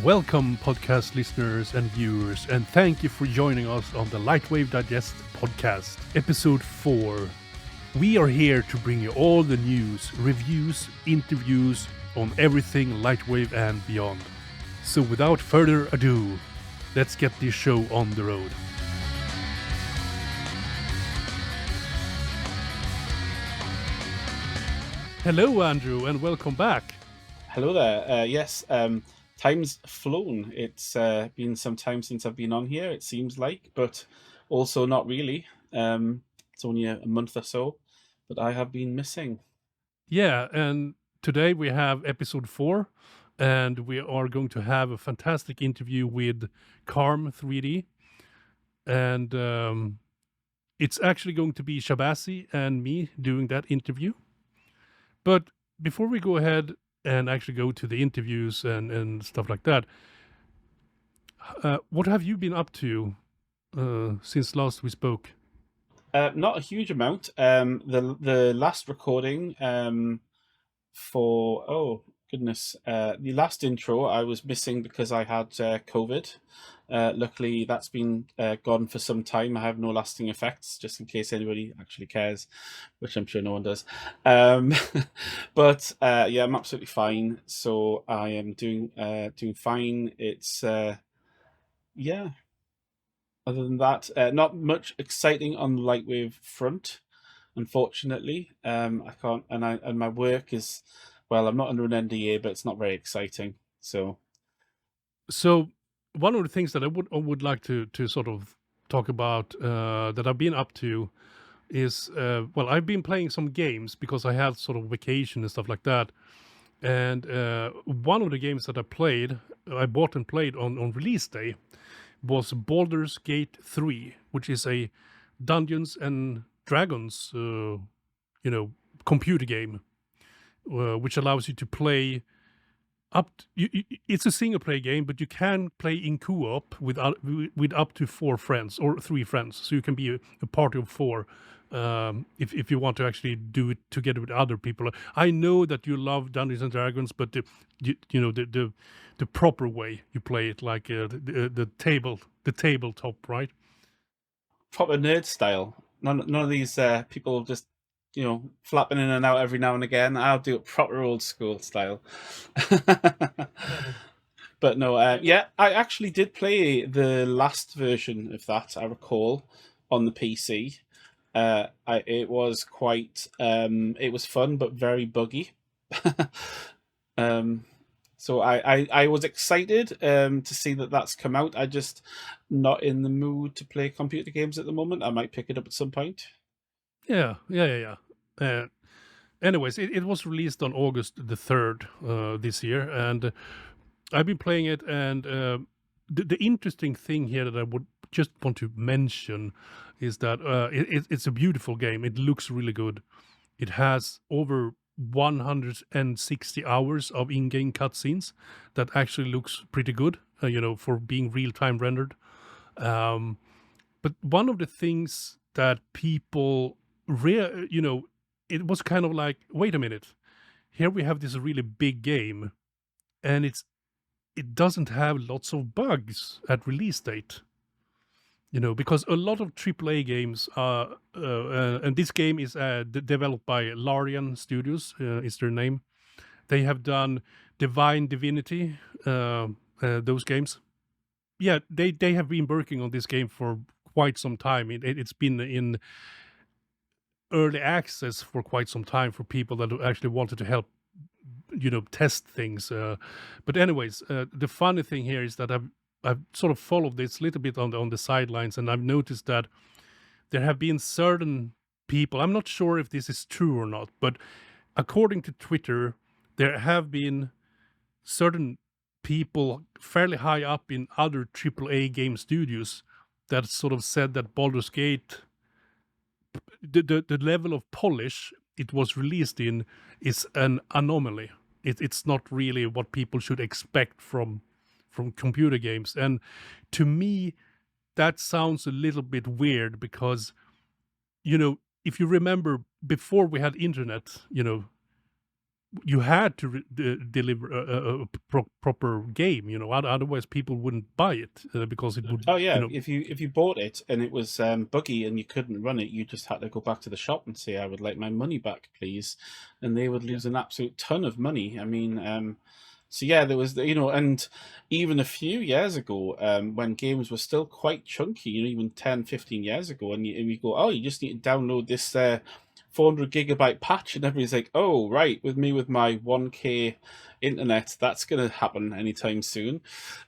Welcome, podcast listeners and viewers, and thank you for joining us on the Lightwave Digest podcast, episode 4. We are here to bring you all the news, reviews, interviews on everything Lightwave and beyond. So without further ado, let's get this show on the road. Hello, Andrew, and welcome back. Hello there. Yes, time's flown. It's been some time since I've been on here, it seems like, but also not really. It's only a month or so, but I have been missing. Yeah, and today we have episode 4, and we are going to have a fantastic interview with Carm 3D. And it's actually going to be Shabasi and me doing that interview. But before we go ahead and actually go to the interviews and stuff like that, what have you been up to since last we spoke? Not a huge amount. The last recording for the last intro I was missing because I had COVID. Luckily, that's been gone for some time. I have no lasting effects, just in case anybody actually cares, which I'm sure no one does. But yeah, I'm absolutely fine. So I am doing fine. It's yeah. Other than that, not much exciting on the Lightwave front, unfortunately. I can't, and my work is, well, I'm not under an NDA, but it's not very exciting. So one of the things that I would like to sort of talk about that I've been up to is well, I've been playing some games because I had sort of vacation and stuff like that. And one of the games that I bought and played on release day was Baldur's Gate 3, which is a Dungeons and Dragons, computer game, which allows you to play it's a single player game, but you can play in co-op with up to 4 friends or 3 friends. So you can be a party of 4 if you want to actually do it together with other people. I know that you love Dungeons and Dragons, but the proper way you play it, like the tabletop, right? proper nerd style. None of these people just flapping in and out every now and again. I'll do it proper old school style. But no, yeah, I actually did play the last version of that, I recall, on the PC. It was quite, it was fun, but very buggy. So I was excited to see that that's come out. I just not in the mood to play computer games at the moment. I might pick it up at some point. Yeah. Anyways, it was released on August the 3rd this year, and I've been playing it. And the interesting thing here that I would just want to mention is that it's a beautiful game. It looks really good. It has over 160 hours of in-game cutscenes that actually looks pretty good, for being real-time rendered. But one of the things that people it was kind of like, wait a minute, here we have this really big game, and it doesn't have lots of bugs at release date. Because a lot of AAA games are, and this game is developed by Larian Studios, is their name. They have done Divine Divinity, those games. Yeah, they have been working on this game for quite some time. It's been in early access for quite some time for people that actually wanted to help, test things. But anyways, the funny thing here is that I've sort of followed this a little bit on the sidelines, and I've noticed that there have been certain people. I'm not sure if this is true or not, but according to Twitter, there have been certain people fairly high up in other AAA game studios that sort of said that Baldur's Gate, the level of polish it was released in, is an anomaly. It's not really what people should expect from computer games. And to me, that sounds a little bit weird because, if you remember, before we had internet, you had to deliver a proper game, you know, otherwise people wouldn't buy it because it would, Oh you yeah, know. if you bought it and it was buggy and you couldn't run it, you just had to go back to the shop and say, "I would like my money back, please," and they would lose an absolute ton of money. I mean, so yeah, there was you know, and even a few years ago, when games were still quite chunky, you know, even 10, 15 years ago, and you go, "Oh, you just need to download this 400 gigabyte patch," and everybody's like, "Oh, right, with my 1K internet, that's going to happen anytime soon."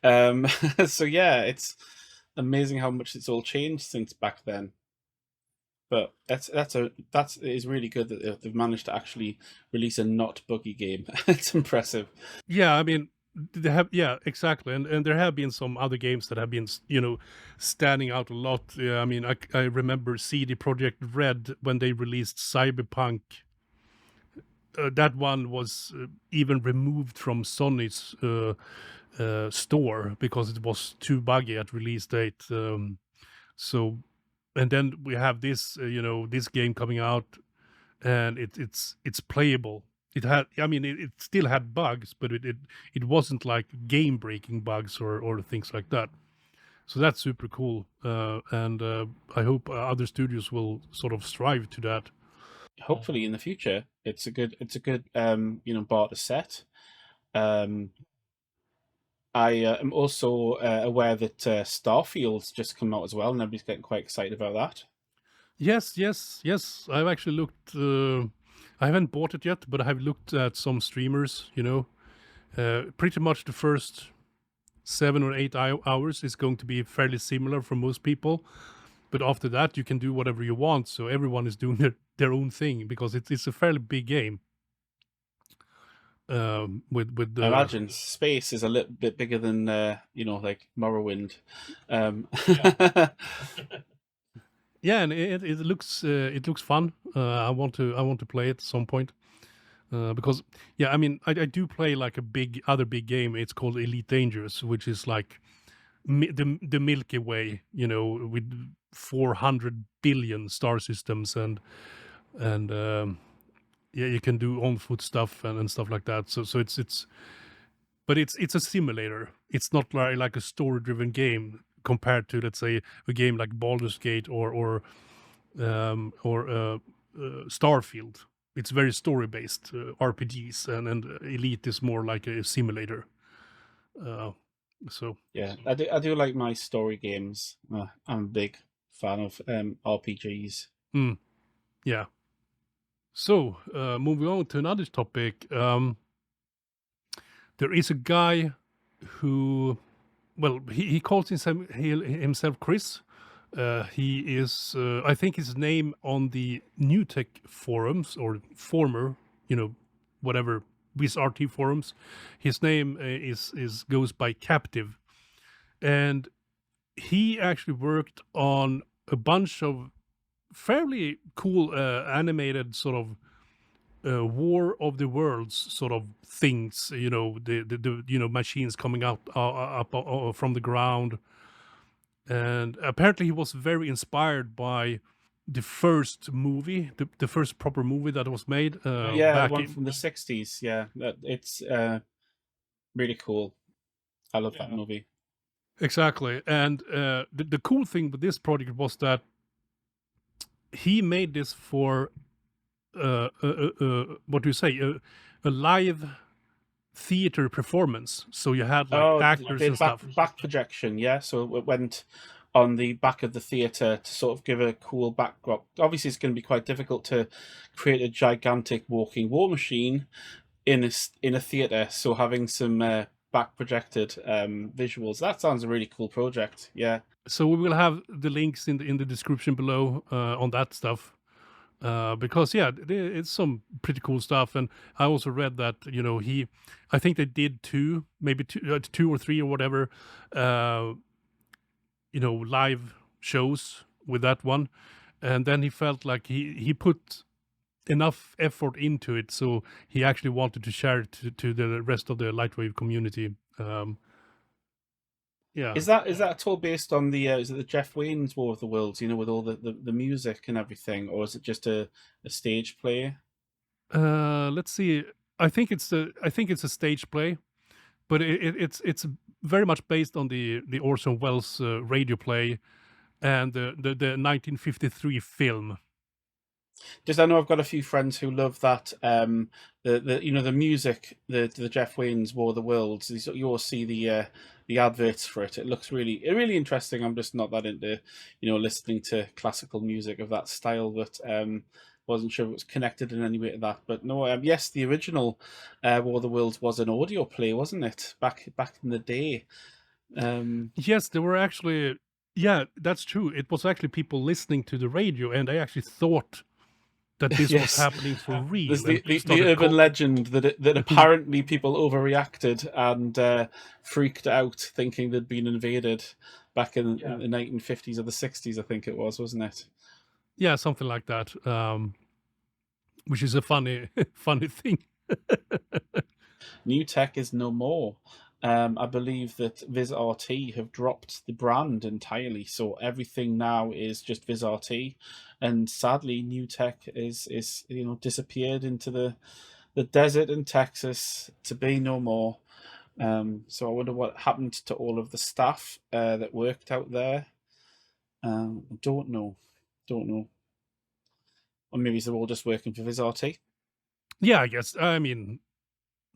So yeah, it's amazing how much it's all changed since back then. But that is really good that they've managed to actually release a not buggy game. It's impressive. Yeah, I mean, they have, yeah, exactly, and there have been some other games that have been, you know, standing out a lot. Yeah, I mean, I remember CD Projekt Red when they released Cyberpunk. That one was even removed from Sony's store because it was too buggy at release date. So, and then we have this, you know, this game coming out, and it's playable. It had, I mean, it still had bugs, but it wasn't like game breaking bugs or things like that. So that's super cool, and I hope other studios will sort of strive to that. Hopefully in the future, it's a good you know, bar to set. Um, I am also aware that Starfield's just come out as well, and everybody's getting quite excited about that. Yes, yes, yes. I've actually looked. I haven't bought it yet, but I've looked at some streamers. You know, pretty much the first 7 or 8 hours is going to be fairly similar for most people, but after that you can do whatever you want. So everyone is doing their own thing because it's a fairly big game. With I the imagine space is a little bit bigger than you know, like Morrowind. Um, yeah, and it looks fun. I want to play it at some point. Because yeah, I mean, I do play like a other big game. It's called Elite Dangerous, which is like the Milky Way, you know, with 400 billion star systems, and yeah, you can do on foot stuff and stuff like that. So it's but it's a simulator. It's not like a story driven game compared to, let's say, a game like Baldur's Gate or Starfield. It's very story based RPGs, and Elite is more like a simulator. Uh, so yeah, I do like my story games. I'm a big fan of RPGs. mm, yeah. So moving on to another topic, there is a guy who, well, he calls himself Chris. He is, I think, his name on the NewTek forums or former, you know, whatever WizRT forums. His name is goes by Captive, and he actually worked on a bunch of fairly cool animated sort of War of the Worlds sort of things. You know, the you know, machines coming out up from the ground, and apparently he was very inspired by the first movie, the first proper movie that was made Yeah, the back one in. from the '60s. Yeah, it's really cool. I love that movie. Exactly, and the cool thing with this project was that he made this for what do you say, a live theater performance. So you had like Oh, actors the and stuff. back projection, yeah. So it went on the back of the theater to sort of give a cool backdrop. Obviously, it's going to be quite difficult to create a gigantic walking war machine in a theater. So having some back projected visuals, that sounds a really cool project. Yeah. So we will have the links in the description below on that stuff. Because yeah, it's some pretty cool stuff, and I also read that, you know, I think they did maybe two or three or whatever, you know, live shows with that one, and then he felt like he put enough effort into it, so he actually wanted to share it to the rest of the Lightwave community. Yeah. Is that at all based on the is it the Jeff Wayne's War of the Worlds? You know, with all the music and everything, or is it just a stage play? Let's see. I think it's a stage play, but it's very much based on the Orson Welles radio play and the 1953 film. Just I know I've got a few friends who love that the you know the music, the Jeff Wayne's War of the Worlds. You all see the adverts for it. It looks really interesting. I'm just not that into listening to classical music of that style, but wasn't sure if it was connected in any way to that. But no, yes, the original War of the Worlds was an audio play, wasn't it? Back in the day. Yes, there were actually. Yeah, that's true. It was actually people listening to the radio, and they actually thought that this was Yes, happening for there's real, the, and the, the started urban legend that Mhm. apparently people overreacted and freaked out, thinking they'd been invaded back in the 1950s or the 60s, I think it was, wasn't it? Yeah, something like that. Which is a funny, funny thing. NewTek is no more. I believe that VizRT have dropped the brand entirely, so everything now is just VizRT, and sadly, NewTek is disappeared into the desert in Texas to be no more. So I wonder what happened to all of the staff that worked out there. I don't know, or maybe they're all just working for VizRT. Yeah, I guess. I mean,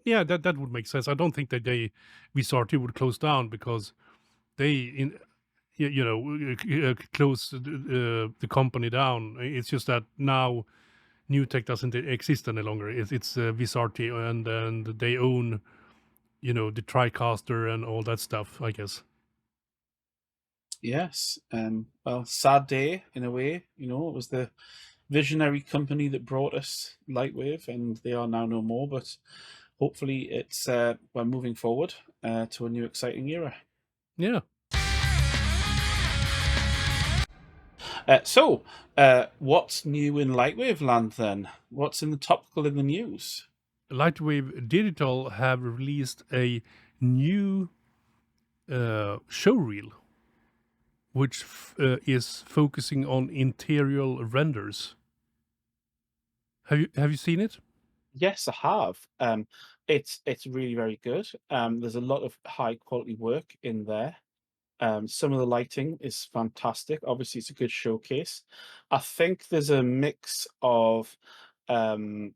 yeah, that would make sense. I don't think that VSRT would close down because they close the company down. It's just that now NewTek doesn't exist any longer. It's VSRT, and they own the TriCaster and all that stuff, I guess. Yes. Well, sad day in a way. It was the visionary company that brought us Lightwave, and they are now no more. But hopefully, we're moving forward to a new exciting era. Yeah. What's new in Lightwave land then? What's in the topical in the news? LightWave Digital have released a new showreel, which is focusing on interior renders. Have you seen it? Yes, I have. It's really very good. There's a lot of high quality work in there. Some of the lighting is fantastic. Obviously, it's a good showcase. I think there's a mix of um,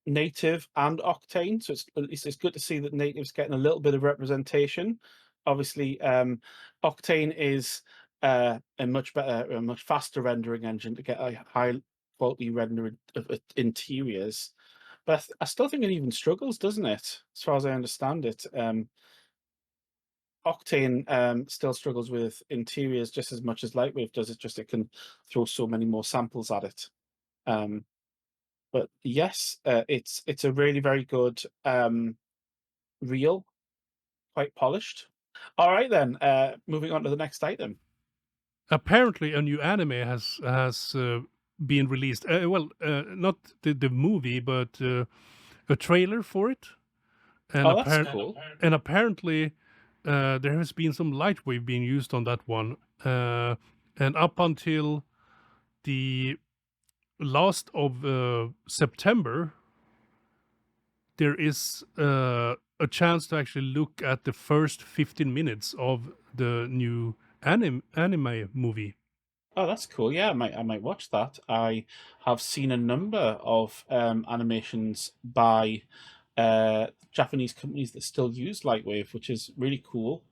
native and octane, so at least it's good to see that native's getting a little bit of representation. Obviously, octane is a much better, a much faster rendering engine to get a high quality render of interiors. But I still think it even struggles, doesn't it? As far as I understand it, Octane still struggles with interiors just as much as Lightwave does. It just it can throw so many more samples at it. Um, but yes, it's a really very good reel, quite polished. All right then, moving on to the next item. Apparently, a new anime has been released. Not the movie, but a trailer for it. And Oh, that's cool. apparently, there has been some Lightwave being used on that one. And up until the last of September, there is a chance to actually look at the first 15 minutes of the new anime movie. Oh, that's cool. Yeah, I might watch that. I have seen a number of animations by Japanese companies that still use Lightwave, which is really cool.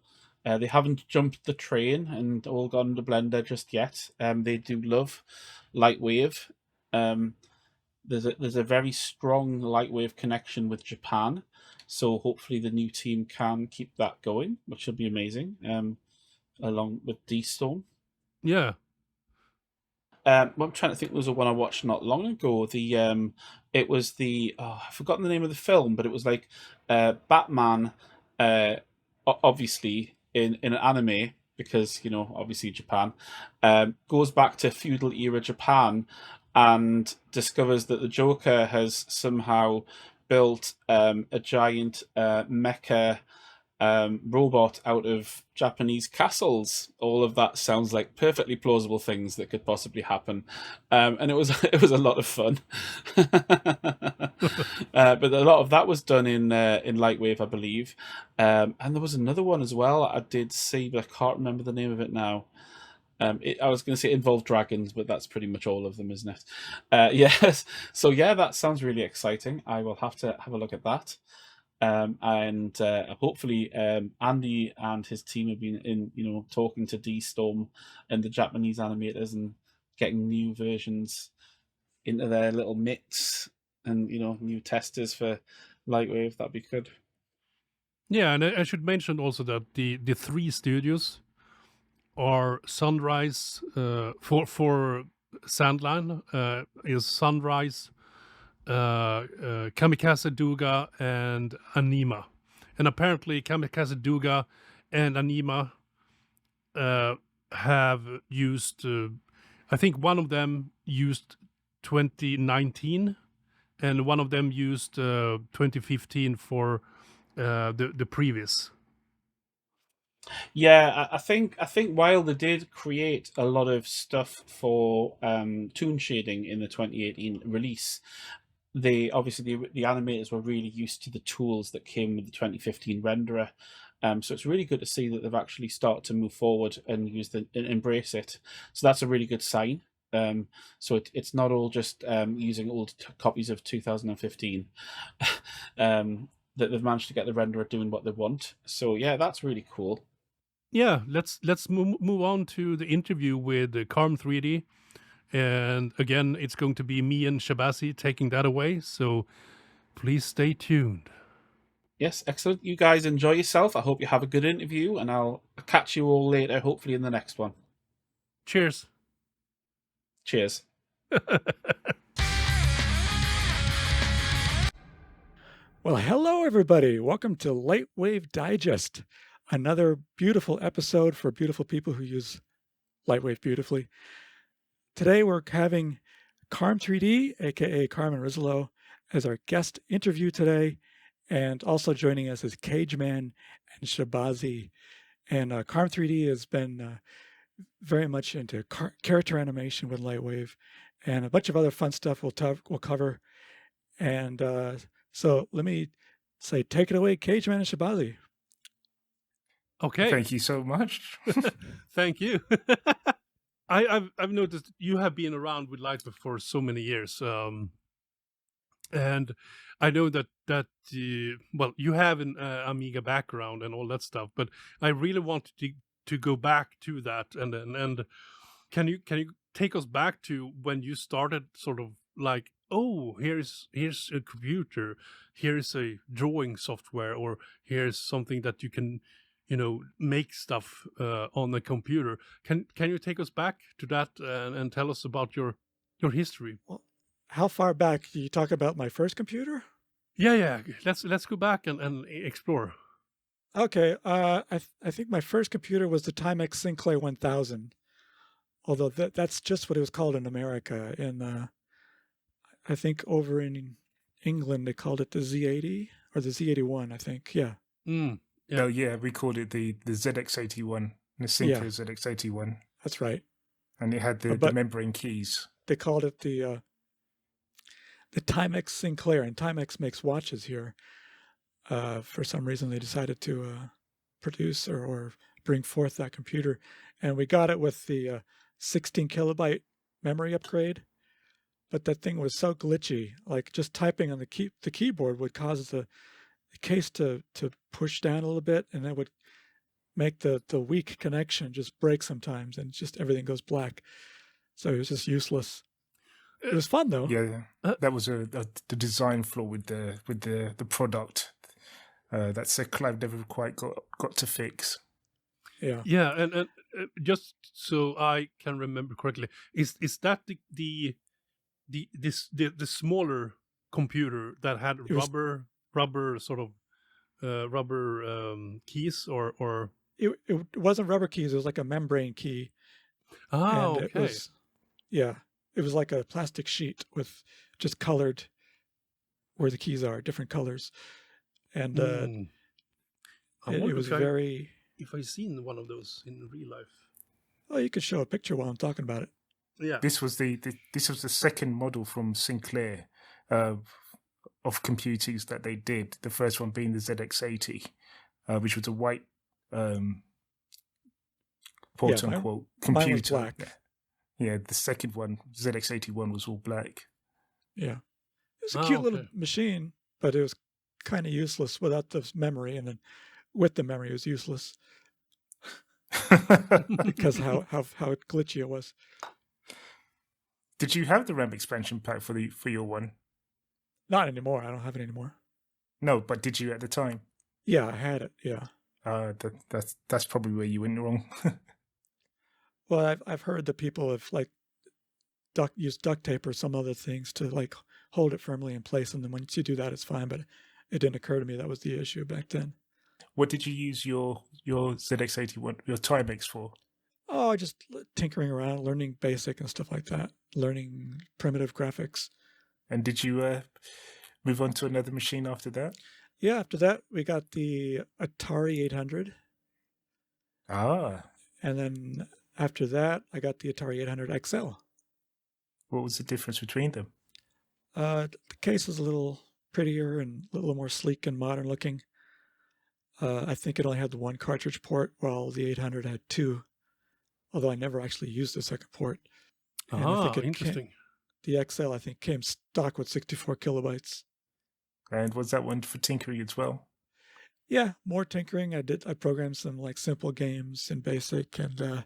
They haven't jumped the train and all gone to Blender just yet. They do love Lightwave. Um, there's a very strong Lightwave connection with Japan, so hopefully the new team can keep that going, which will be amazing. Along with D Storm. Yeah. I'm trying to think. There was a one I watched not long ago. It was I've forgotten the name of the film, but it was like Batman, uh, obviously in an anime because obviously Japan, goes back to feudal era Japan and discovers that the Joker has somehow built a giant mecha robot out of Japanese castles. All of that sounds like perfectly plausible things that could possibly happen, and it was it was a lot of fun. But a lot of that was done in Lightwave, I believe, and there was another one as well I did see, but I can't remember the name of it now. I was going to say involve dragons, but that's pretty much all of them, isn't it? Yes. So yeah, that sounds really exciting. I will have to have a look at that. And hopefully Andy and his team have been talking to D-Storm and the Japanese animators and getting new versions into their little mix, and new testers for Lightwave. That'd be good. Yeah, and I should mention also that the 3 studios are Sunrise for Sandline is Sunrise, Kamikaze Duga, and Anima. And apparently Kamikaze Duga and Anima have used, I think one of them used 2019 and one of them used 2015 for the previous. Yeah, I think while they did create a lot of stuff for toon shading in the 2018 release, they obviously the animators were really used to the tools that came with the 2015 renderer. So it's really good to see that they've actually started to move forward and embrace it. So that's a really good sign. So it's not all just using old copies of 2015. That they've managed to get the renderer doing what they want. So yeah, that's really cool. Yeah, let's move on to the interview with Carmen 3D. And again, it's going to be me and Shabazi taking that away. So please stay tuned. Yes, excellent. You guys enjoy yourself. I hope you have a good interview, and I'll catch you all later, hopefully in the next one. Cheers. Cheers. Well, hello, everybody. Welcome to Lightwave Digest, another beautiful episode for beautiful people who use Lightwave beautifully. Today, we're having Carm 3D, aka Carmen Rizzolo, as our guest interview today, and also joining us is Cageman and Shabazi. And Carm 3D has been very much into character animation with Lightwave, and a bunch of other fun stuff we'll cover. And so let me say, take it away, Cageman and Shabazi. Okay. Thank you so much. Thank you. I've noticed you have been around with Lightwave for so many years, and I know that well, you have an Amiga background and all that stuff, but I really wanted to go back to that, and can you take us back to when you started, sort of like, oh, here's a computer, here's a drawing software, or here's something that you can make stuff on the computer. Can you take us back to that and tell us about your history? Well, how far back do you talk about my first computer? Yeah. Let's go back and explore. Okay. I think my first computer was the Timex Sinclair 1000, although that's just what it was called in America. In I think over in England they called it the Z80 or the Z81. I think. Yeah. Yeah. No, yeah, we called it the ZX81, the Sinclair ZX81. That's right. And it had the membrane keys. They called it the Timex Sinclair, and Timex makes watches here. For some reason, they decided to produce or bring forth that computer, and we got it with the 16 kilobyte memory upgrade. But that thing was so glitchy, like just typing on the keyboard would cause the case to push down a little bit, and that would make the weak connection just break sometimes, and just everything goes black. So it was just useless. It was fun though. Yeah, that was the design flaw with the product that Clive never quite got to fix. Yeah, and just so I can remember correctly, is that the smaller computer that had rubber sort of rubber keys, or it wasn't rubber keys, it was like a membrane key. Oh, and okay. It was like a plastic sheet with just colored where the keys are, different colors. And I It wonder was if I very. if I seen one of those in real life. Oh, you could show a picture while I'm talking about it. Yeah. This was the second model from Sinclair of computers that they did. The first one being the ZX80, which was a white quote unquote computer. Mine was black. Yeah, the second one, ZX81, was all black. Yeah. It was a cute little machine, but it was kind of useless without the memory, and then with the memory it was useless because how glitchy it was. Did you have the RAM expansion pack for your one? Not anymore. I don't have it anymore. No, but did you at the time? Yeah, I had it. Yeah. That's probably where you went wrong. Well, I've heard that people have like use duct tape or some other things to like hold it firmly in place, and then once you do that, it's fine. But it didn't occur to me that was the issue back then. What did you use your ZX81, your Timex for? Oh, just tinkering around, learning basic and stuff like that, learning primitive graphics. And did you move on to another machine after that? Yeah, after that, we got the Atari 800. Ah. And then after that, I got the Atari 800 XL. What was the difference between them? The case is a little prettier and a little more sleek and modern looking. I think it only had the one cartridge port, while the 800 had two. Although I never actually used the second port. Ah, interesting. The XL, I think, came stock with 64 kilobytes. And was that one for tinkering as well? Yeah, more tinkering. I programmed some like simple games in BASIC, and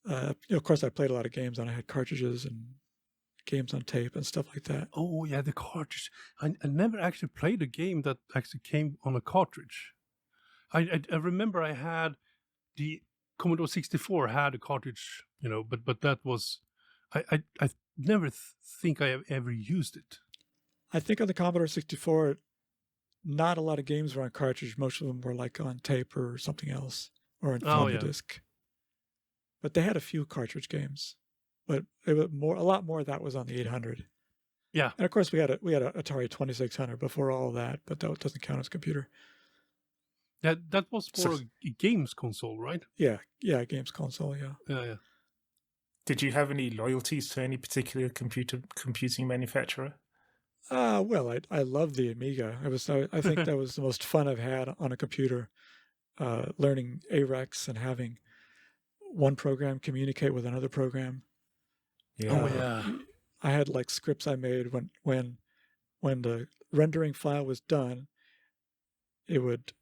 of course I played a lot of games on. I had cartridges and games on tape and stuff like that. Oh yeah, the cartridge. I never actually played a game that actually came on a cartridge. I remember I had the Commodore 64 had a cartridge, but that was I never think I have ever used it. I think on the Commodore 64, not a lot of games were on cartridge. Most of them were like on tape or something else, or on floppy disk. But they had a few cartridge games, but it was a lot more of that was on the 800. Yeah, and of course we had an Atari 2600 before all of that, but that doesn't count as a computer. That was for a games console, right? Yeah, games console. Yeah. Did you have any loyalties to any particular computing manufacturer? Well, I love the Amiga. I think that was the most fun I've had on a computer, learning AREX and having one program communicate with another program. Yeah. I had like scripts I made when the rendering file was done, it would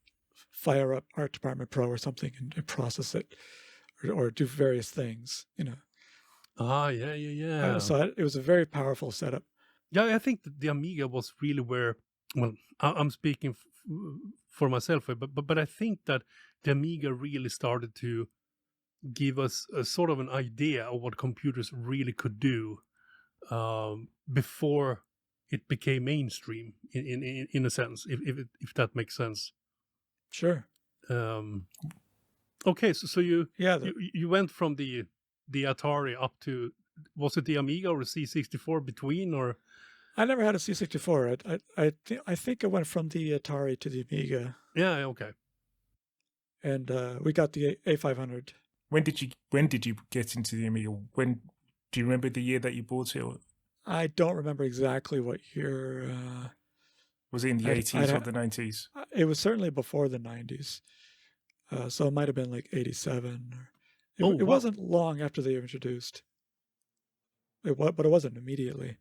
fire up Art Department Pro or something and process it or do various things, Yeah. So it was a very powerful setup. Yeah, I think that the Amiga was really where, well, I'm speaking for myself, but I think that the Amiga really started to give us a sort of an idea of what computers really could do before it became mainstream, in a sense, if that makes sense. Sure. Okay, so you went from the Atari up to, was it the Amiga or the C64 between, or? I never had a C64. I think I went from the Atari to the Amiga. Yeah. Okay. And we got the A500. When did you get into the Amiga? Do you remember the year that you bought it? I don't remember exactly what year. Was it in the 80s or the 90s? It was certainly before the 90s. So it might have been like 87. It wasn't long after they were introduced. But it wasn't immediately.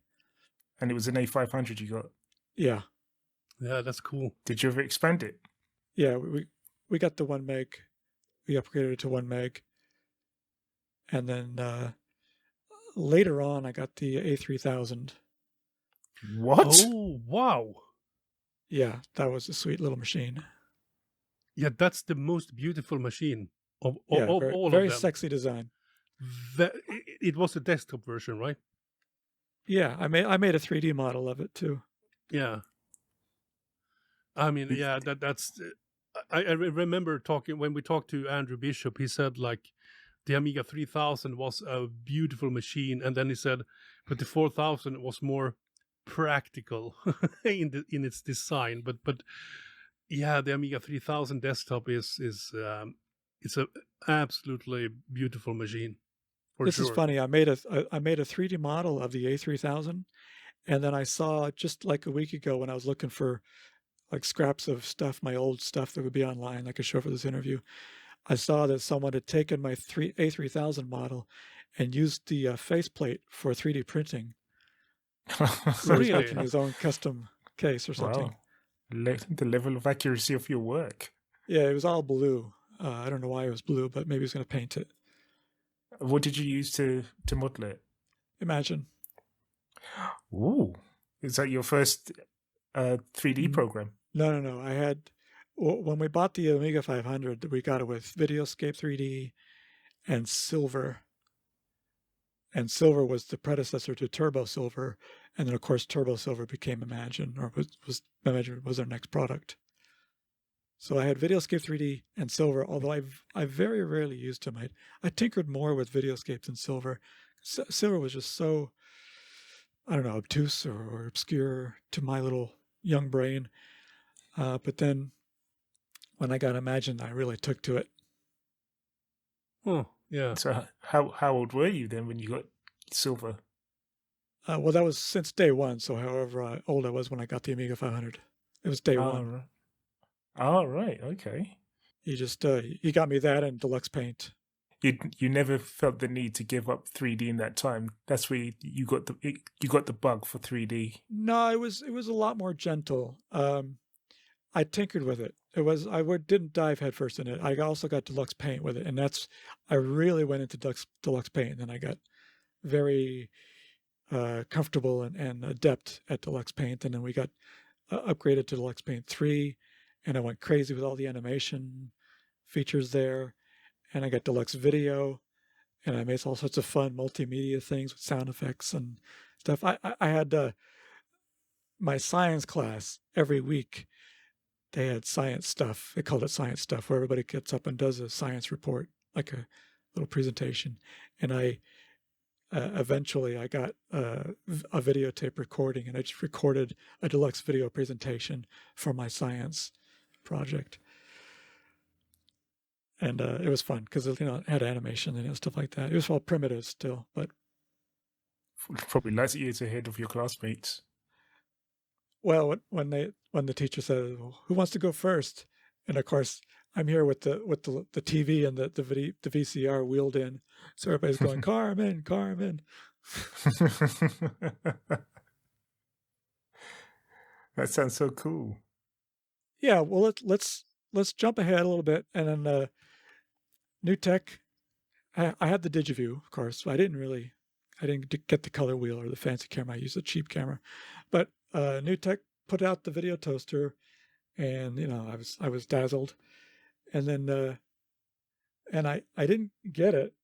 And it was an A500 you got? Yeah. Yeah, that's cool. Did you ever expand it? Yeah, we got the 1 meg. We upgraded it to 1 meg. And then later on, I got the A3000. What? Oh, wow. Yeah, that was a sweet little machine. Yeah, that's the most beautiful machine of all of them. Very sexy design. It was a desktop version, right? Yeah, I made a 3D model of it too. Yeah. I mean, yeah, that's. I remember when we talked to Andrew Bishop, he said like the Amiga 3000 was a beautiful machine, and then he said, but the 4000 was more practical in its design. But yeah, the Amiga 3000 desktop is it's a absolutely beautiful machine, for This is sure. funny. I made a 3D model of the A3000, and then I saw just like a week ago when I was looking for like scraps of stuff, my old stuff that would be online, I could show for this interview. I saw that someone had taken my A3000 model and used the faceplate for 3D printing. So he's Really? making his own custom case or something. Wow. The level of accuracy of your work. Yeah, it was all blue. I don't know why it was blue, but maybe he's going to paint it. What did you use to model it? Imagine. Ooh. Is that your first 3D program? No. I had, when we bought the Amiga 500, we got it with Videoscape 3D and Silver. And Silver was the predecessor to Turbo Silver. And then, of course, Turbo Silver became Imagine, or Imagine was their next product. So I had Videoscape 3D and Silver, although I very rarely used them. I tinkered more with Videoscape than Silver. Silver was just so, I don't know, obtuse or obscure to my little young brain. But then when I got Imagine, I really took to it. Oh, yeah. So how old were you then when you got Silver? Well, that was since day one. So however old I was when I got the Amiga 500, it was day one. Right. Oh, right. Okay. He just he got me that and Deluxe Paint. You never felt the need to give up 3D in that time. That's where you got the bug for 3D. No, it was a lot more gentle. I tinkered with it. I didn't dive headfirst in it. I also got Deluxe Paint with it, and I really went into Deluxe Paint, and then I got very comfortable and adept at Deluxe Paint, and then we got upgraded to Deluxe Paint 3, and I went crazy with all the animation features there, and I got Deluxe Video, and I made all sorts of fun multimedia things with sound effects and stuff. I had my science class every week. They had science stuff. They called it science stuff, where everybody gets up and does a science report, like a little presentation. And I eventually I got a videotape recording, and I just recorded a deluxe video presentation for my science project. And it was fun because it had animation and stuff like that. It was all primitive still, but probably lots of years ahead of your classmates. Well, when the teacher said, well, "Who wants to go first?" and of course I'm here with the TV and the VCR wheeled in, so everybody's going, "Carmen, Carmen." That sounds so cool. Yeah, well, let's jump ahead a little bit, and then NewTek. I had the DigiView, of course. I didn't get the color wheel or the fancy camera. I used a cheap camera, but NewTek put out the video toaster, and I was dazzled, and then and I didn't get it,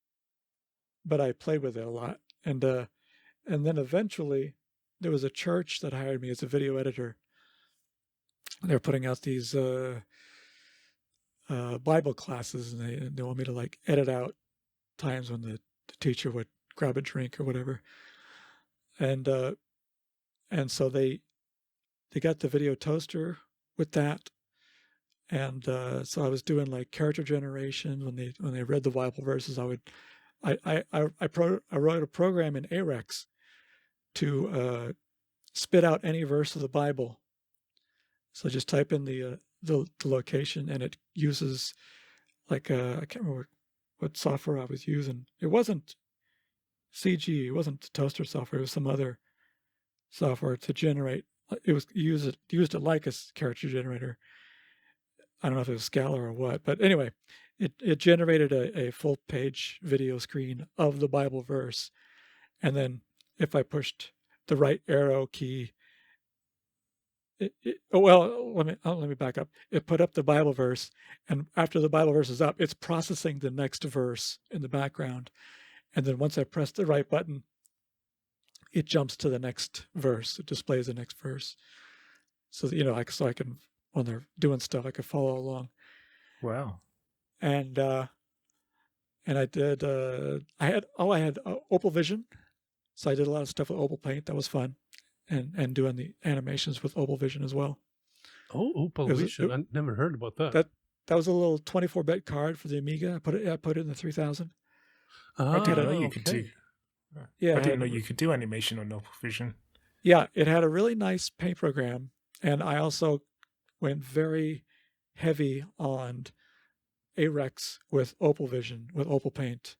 but I played with it a lot, and then eventually there was a church that hired me as a video editor. They're putting out these Bible classes, and they want me to like edit out times when the teacher would grab a drink or whatever, and so they got the video toaster with that, and so I was doing like character generation when they read the Bible verses. I wrote a program in Arex to spit out any verse of the Bible. So just type in the location, and it uses like I can't remember what software I was using. It wasn't CG. It wasn't the toaster software. It was some other software to generate. It was used it like a character generator. I don't know if it was Scala or what, but anyway, it generated a full page video screen of the Bible verse, and then if I pushed the right arrow key, let me back up. It put up the Bible verse, and after the Bible verse is up, it's processing the next verse in the background, and then once I press the right button, it jumps to the next verse. It displays the next verse, so that, so I can, when they're doing stuff, I could follow along. Wow. And I did. I had Opal Vision, so I did a lot of stuff with Opal Paint. That was fun, and doing the animations with Opal Vision as well. Oh, Opal It was- Vision. it- I never heard about that. That was a little 24-bit card for the Amiga. I put it in the 3000. I didn't know you okay. could do. Yeah, I it didn't had- know you could do animation on Opal Vision. Yeah, it had a really nice paint program, and I also went very heavy on AREX with Opal Vision, with Opal Paint.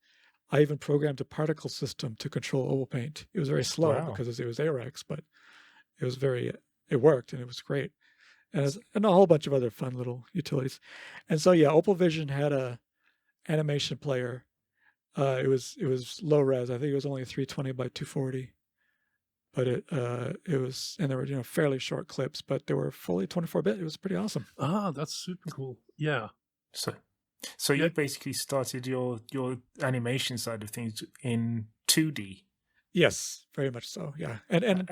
I even programmed a particle system to control Opal Paint. It was very slow Wow. because it was AREX, but it worked and it was great. And a whole bunch of other fun little utilities. And so, yeah, Opal Vision had a animation player. It was low res. I think it was only 320 by 240. But it was, and there were fairly short clips, but they were fully 24-bit. It was pretty awesome. That's super cool. Yeah. So you basically started your animation side of things in 2D. Yes, very much so. Yeah, and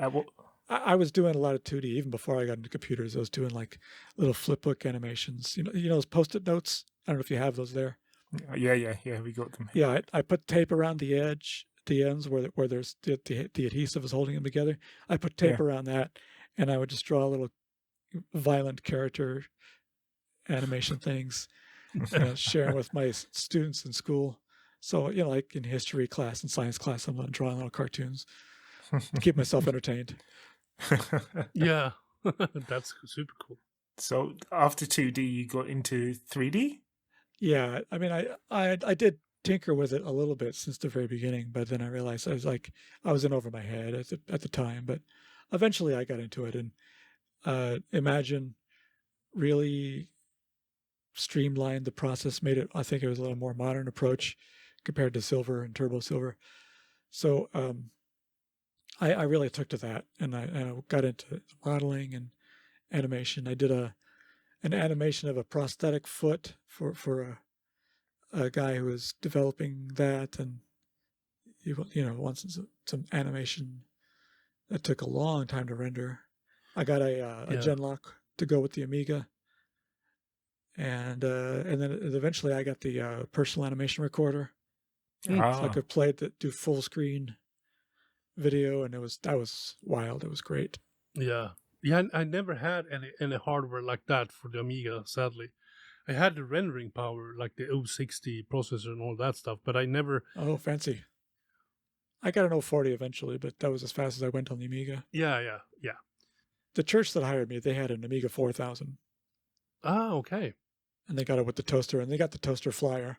I was doing a lot of 2D even before I got into computers. I was doing like little flipbook animations. You know those Post-it notes. I don't know if you have those there. Yeah, we got them. Yeah, I put tape around the ends where there's the adhesive is holding them together. I put tape around that, and I would just draw little violent character animation things, sharing with my students in school. So like in history class and science class, I'm drawing little cartoons to keep myself entertained. Yeah. That's super cool. So after 2D, you got into 3D? Yeah, I mean, I did tinker with it a little bit since the very beginning, but then I realized I was in over my head at the time. But eventually, I got into it, and Imagine really streamlined the process, made it. I think it was a little more modern approach compared to Silver and Turbo Silver. So I really took to that, and I got into modeling and animation. I did an animation of a prosthetic foot for a guy who was developing that, and he wants some animation that took a long time to render. I got a Genlock to go with the Amiga, and then eventually I got the personal animation recorder, so I could play it, do full screen video, and that was wild. It was great. Yeah. Yeah, I never had any hardware like that for the Amiga, sadly. I had the rendering power, like the 060 processor and all that stuff, but I never... Oh, fancy. I got an 040 eventually, but that was as fast as I went on the Amiga. Yeah. The church that hired me, they had an Amiga 4000. Okay. And they got it with the toaster, and they got the toaster flyer.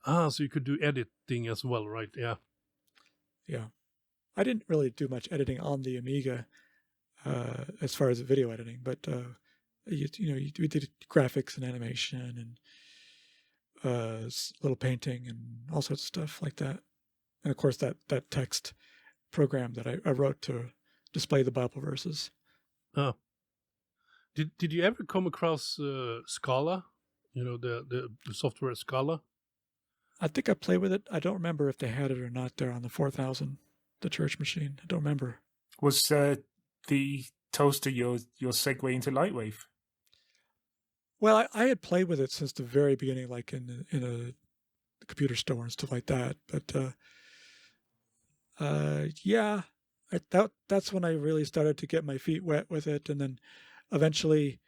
So you could do editing as well, right? Yeah. Yeah. I didn't really do much editing on the Amiga as far as video editing, but we did graphics and animation and little painting and all sorts of stuff like that. And of course that text program that I wrote to display the Bible verses. Oh. Did you ever come across Scala? The software Scala? I think I played with it. I don't remember if they had it or not there on the 4000, the church machine. I don't remember. Was the toaster your segue into Lightwave? Well, I had played with it since the very beginning, like in a computer store and stuff like that. But that's when I really started to get my feet wet with it, and then eventually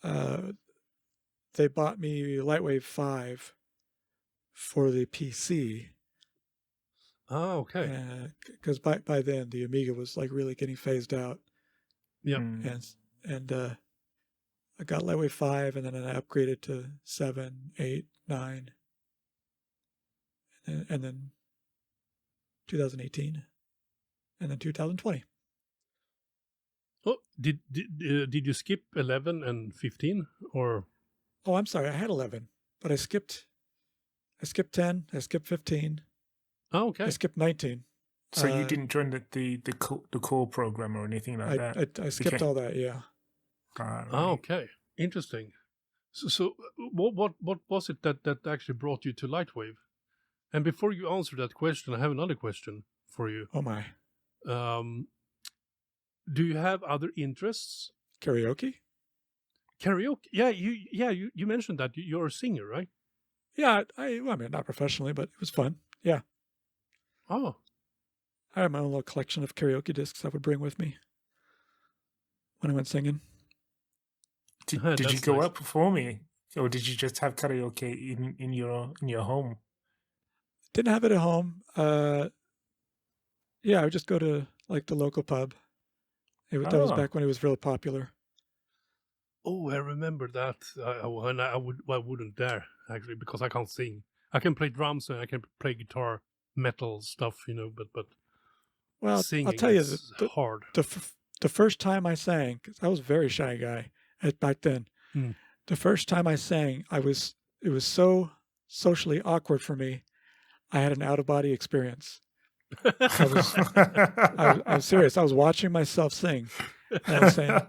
they bought me Lightwave 5 for the PC. Oh, okay. Because by then the Amiga was like really getting phased out. Yeah. And I got Lightwave 5, and then I upgraded to 7, 8, 9, and then 2018, and then 2020. Oh, did you skip 11 and 15 or? Oh, I'm sorry, I had 11, but I skipped 10, I skipped 15. Oh, okay. I skipped 19. So you didn't join the core program or anything like that? I skipped all that, yeah. Right. Oh, okay. Interesting. So what was it that actually brought you to Lightwave? And before you answer that question, I have another question for you. Oh my. Do you have other interests? Karaoke? Karaoke? Yeah, you mentioned that you're a singer, right? Yeah, I mean, not professionally, but it was fun. Yeah. Oh. I had my own little collection of karaoke discs I would bring with me when I went singing. Did you That's go nice. out performing, or did you just have karaoke in your home? Didn't have it at home. Yeah, I would just go to like the local pub. That was Oh, back when it was really popular. Oh, I remember that. I wouldn't dare actually because I can't sing. I can play drums and I can play guitar, metal stuff, but Well, I'll singing tell you it's hard. the first time I sang, 'cause I was a very shy guy back then. Hmm. The first time I sang, it was so socially awkward for me. I had an out of body experience. I was serious. I was watching myself sing, and I was saying,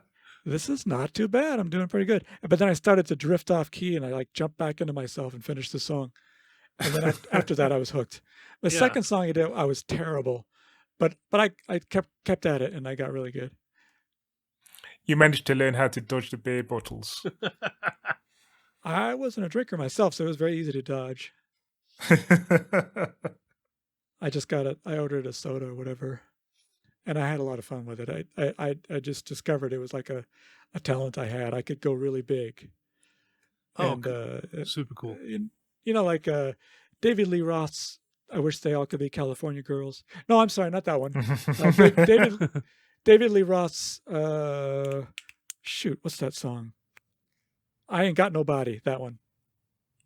"This is not too bad. I'm doing pretty good." But then I started to drift off key, and I like jumped back into myself and finished the song. And then after that, I was hooked. The Yeah. second song I did, I was terrible, but I kept at it, and I got really good. You managed to learn how to dodge the beer bottles. I wasn't a drinker myself, so it was very easy to dodge. I just got it. I ordered a soda or whatever, and I had a lot of fun with it. I just discovered it was like a talent I had. I could go really big. Oh, And super cool. like David Lee Roth's "I Wish They All Could Be California Girls." No, I'm sorry, not that one. David Lee Roth's shoot, what's that song? "I Ain't Got Nobody." That one.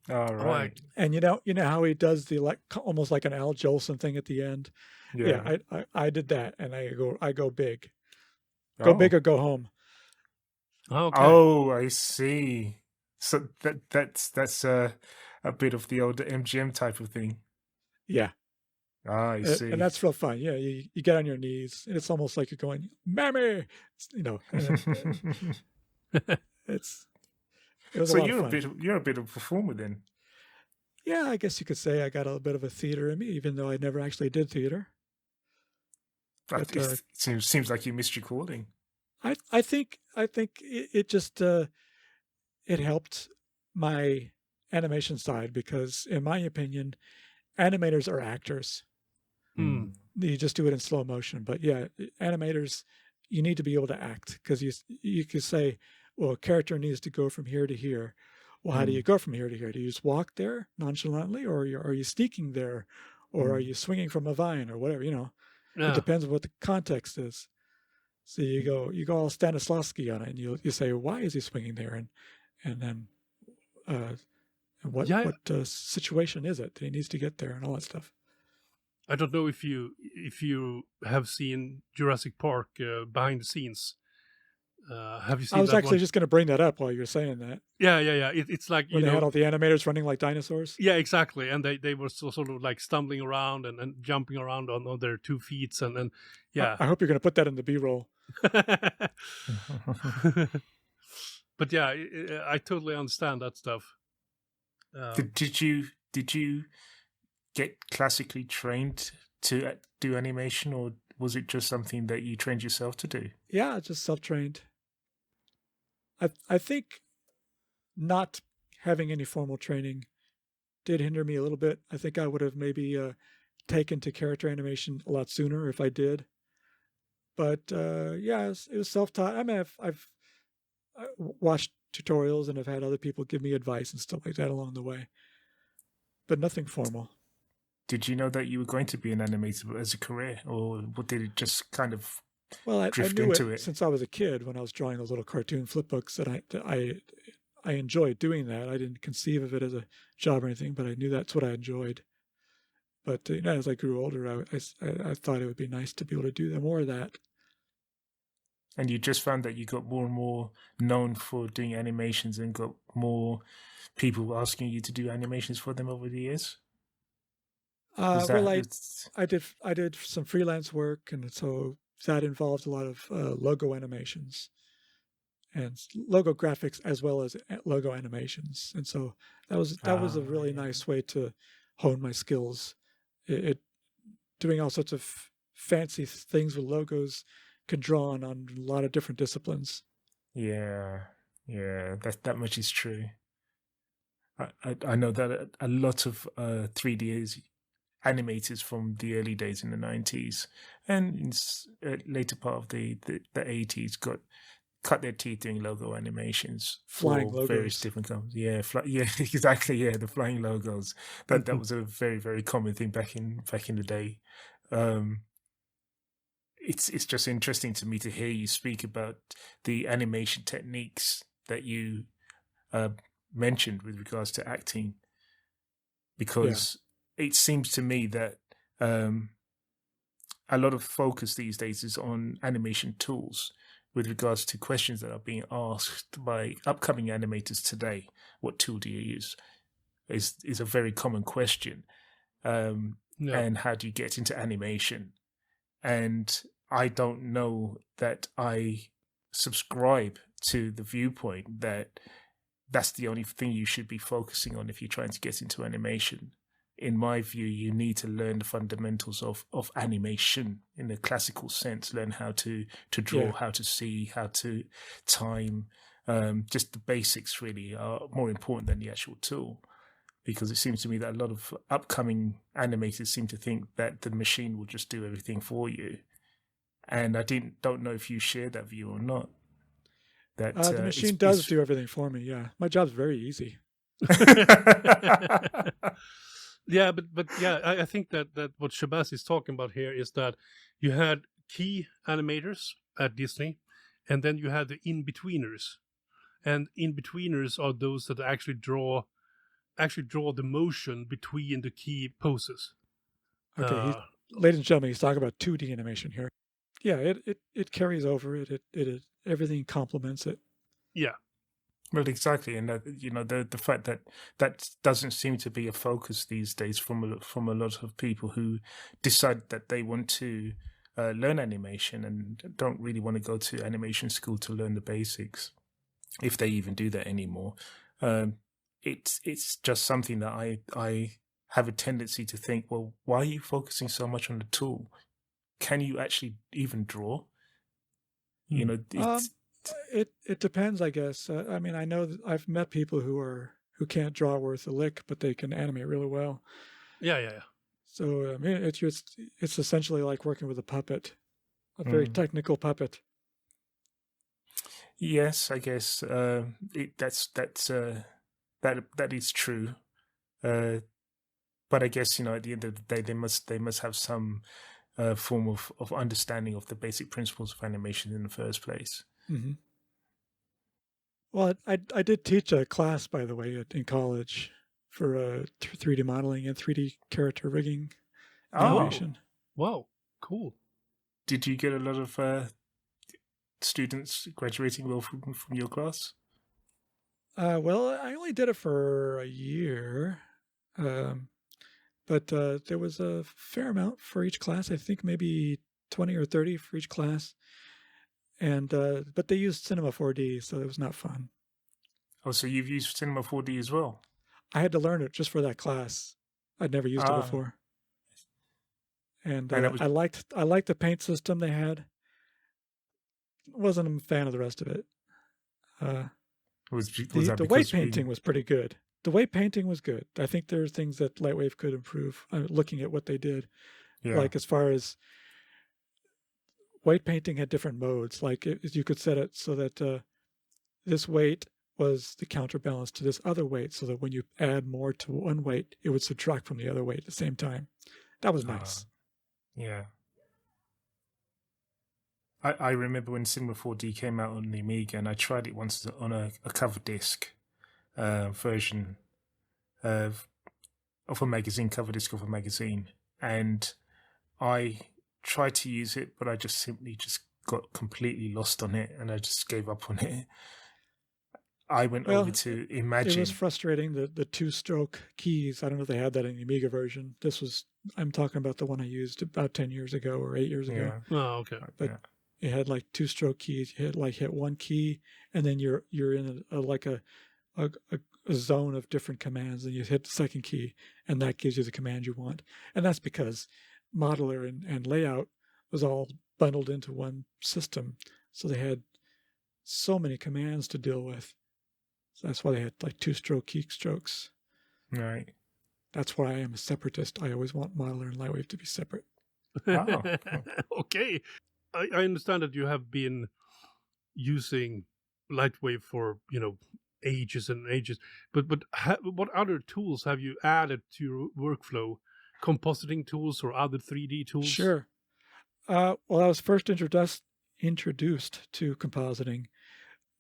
All right. And you know how he does the like almost like an Al Jolson thing at the end. Yeah, I did that, and I go big, go big or go home. Okay. Oh, I see. So that's a bit of the old MGM type of thing. Yeah. I see. And that's real fun. Yeah, you get on your knees, and it's almost like you're going, "Mammy," it was So a lot of fun. you're a bit of a performer then. Yeah, I guess you could say I got a bit of a theater in me, even though I never actually did theater. But It seems like you missed your calling. I think it just it helped my animation side because, in my opinion, animators are actors. Hmm. You just do it in slow motion. But yeah, animators, you need to be able to act because you could say, well, a character needs to go from here to here. Well, how do you go from here to here? Do you just walk there nonchalantly, or are you sneaking there, or are you swinging from a vine, or whatever? Yeah. It depends on what the context is. So you go all Stanislavski on it, and you say, why is he swinging there, and then what situation is it that he needs to get there, and all that stuff. I don't know if you have seen Jurassic Park behind the scenes. Have you seen? I was that actually one? just going to bring that up while you were saying that. Yeah. It's like when they had all the animators running like dinosaurs. Yeah, exactly, and they were sort of like stumbling around and jumping around on their 2 feet, and yeah. I hope you're going to put that in the B-roll. But yeah, I totally understand that stuff. Did you get classically trained to do animation, or was it just something that you trained yourself to do? Yeah, just self-trained. I think not having any formal training did hinder me a little bit. I think I would have maybe taken to character animation a lot sooner if I did. But yeah, it was self-taught. I mean, I've watched tutorials and I've had other people give me advice and stuff like that along the way, but nothing formal. Did you know that you were going to be an animator as a career, or did it just kind of drift I knew into it since I was a kid when I was drawing those little cartoon flip books that I enjoyed doing that. I didn't conceive of it as a job or anything, but I knew that's what I enjoyed. But as I grew older, I thought it would be nice to be able to do more of that. And you just found that you got more and more known for doing animations and got more people asking you to do animations for them over the years? Well, I did some freelance work, and so that involved a lot of logo animations and logo graphics as well as logo animations, and so that was a really nice way to hone my skills. It doing all sorts of fancy things with logos can draw on a lot of different disciplines. Yeah, that much is true. I know that a lot of 3D animators from the early days in the 90s and in later part of the 80s got cut their teeth doing logo animations Flying for various logos. different companies. Yeah, yeah, exactly. Yeah, the flying logos. That was a very, very common thing back in the day. It's just interesting to me to hear you speak about the animation techniques that you mentioned with regards to acting, because it seems to me that a lot of focus these days is on animation tools with regards to questions that are being asked by upcoming animators today. What tool do you use? Is a very common question. And how do you get into animation? And I don't know that I subscribe to the viewpoint that that's the only thing you should be focusing on if you're trying to get into animation. In my view, you need to learn the fundamentals of animation in the classical sense, learn how to draw, how to see, how to time. Just the basics really are more important than the actual tool, because it seems to me that a lot of upcoming animators seem to think that the machine will just do everything for you. And I don't know if you share that view or not. That the machine does do everything for me. Yeah, my job's very easy. Yeah, but yeah, I think that what Shabazz is talking about here is that you had key animators at Disney, and then you had the in-betweeners, and in-betweeners are those that actually draw the motion between the key poses. Okay, ladies and gentlemen, he's talking about 2D animation here. Yeah, it carries over it. It everything complements it. Yeah. Well, exactly, and the fact that doesn't seem to be a focus these days from a lot of people who decide that they want to learn animation and don't really want to go to animation school to learn the basics, if they even do that anymore. It's just something that I have a tendency to think, well, why are you focusing so much on the tool? Can you actually even draw? It depends, I guess. I mean, I know that I've met people who can't draw worth a lick, but they can animate really well. Yeah. So I mean, it's essentially like working with a puppet, a very technical puppet. Yes, I guess that is true. But I guess at the end of the day, they must have some form of understanding of the basic principles of animation in the first place. Mm-hmm. Well, I did teach a class, by the way, in college for 3D modeling and 3D character rigging animation. Wow, cool. Did you get a lot of students graduating well from your class? Well, I only did it for a year, but there was a fair amount for each class. I think maybe 20 or 30 for each class. And but they used Cinema 4D, so it was not fun. Oh, so you've used Cinema 4D as well? I had to learn it just for that class. I'd never used it before. And I liked the paint system they had. Wasn't a fan of the rest of it. The weight painting was pretty good. The weight painting was good. I think there are things that Lightwave could improve. Looking at what they did, like as far as weight painting had different modes. Like you could set it so that this weight was the counterbalance to this other weight, so that when you add more to one weight, it would subtract from the other weight at the same time. That was nice. Yeah. I remember when Cinema 4D came out on the Amiga, and I tried it once on a cover disc version of a magazine, cover disc of a magazine, and I tried to use it, but I just simply got completely lost on it, and I just gave up on it. I went over to Imagine. It was frustrating, the two-stroke keys. I don't know if they had that in the Amiga version. I'm talking about the one I used about 10 years ago or 8 years ago. Oh, okay. But it had like two-stroke keys. You hit one key, and then you're in a zone of different commands, and you hit the second key, and that gives you the command you want. And that's because modeler and layout was all bundled into one system, so they had so many commands to deal with. So that's why they had like two-stroke keystrokes. Right. That's why I am a separatist. I always want modeler and Lightwave to be separate. Okay. I understand that you have been using Lightwave for ages and ages. But what other tools have you added to your workflow? Compositing tools or other 3D tools? Sure. Well, I was first introduced to compositing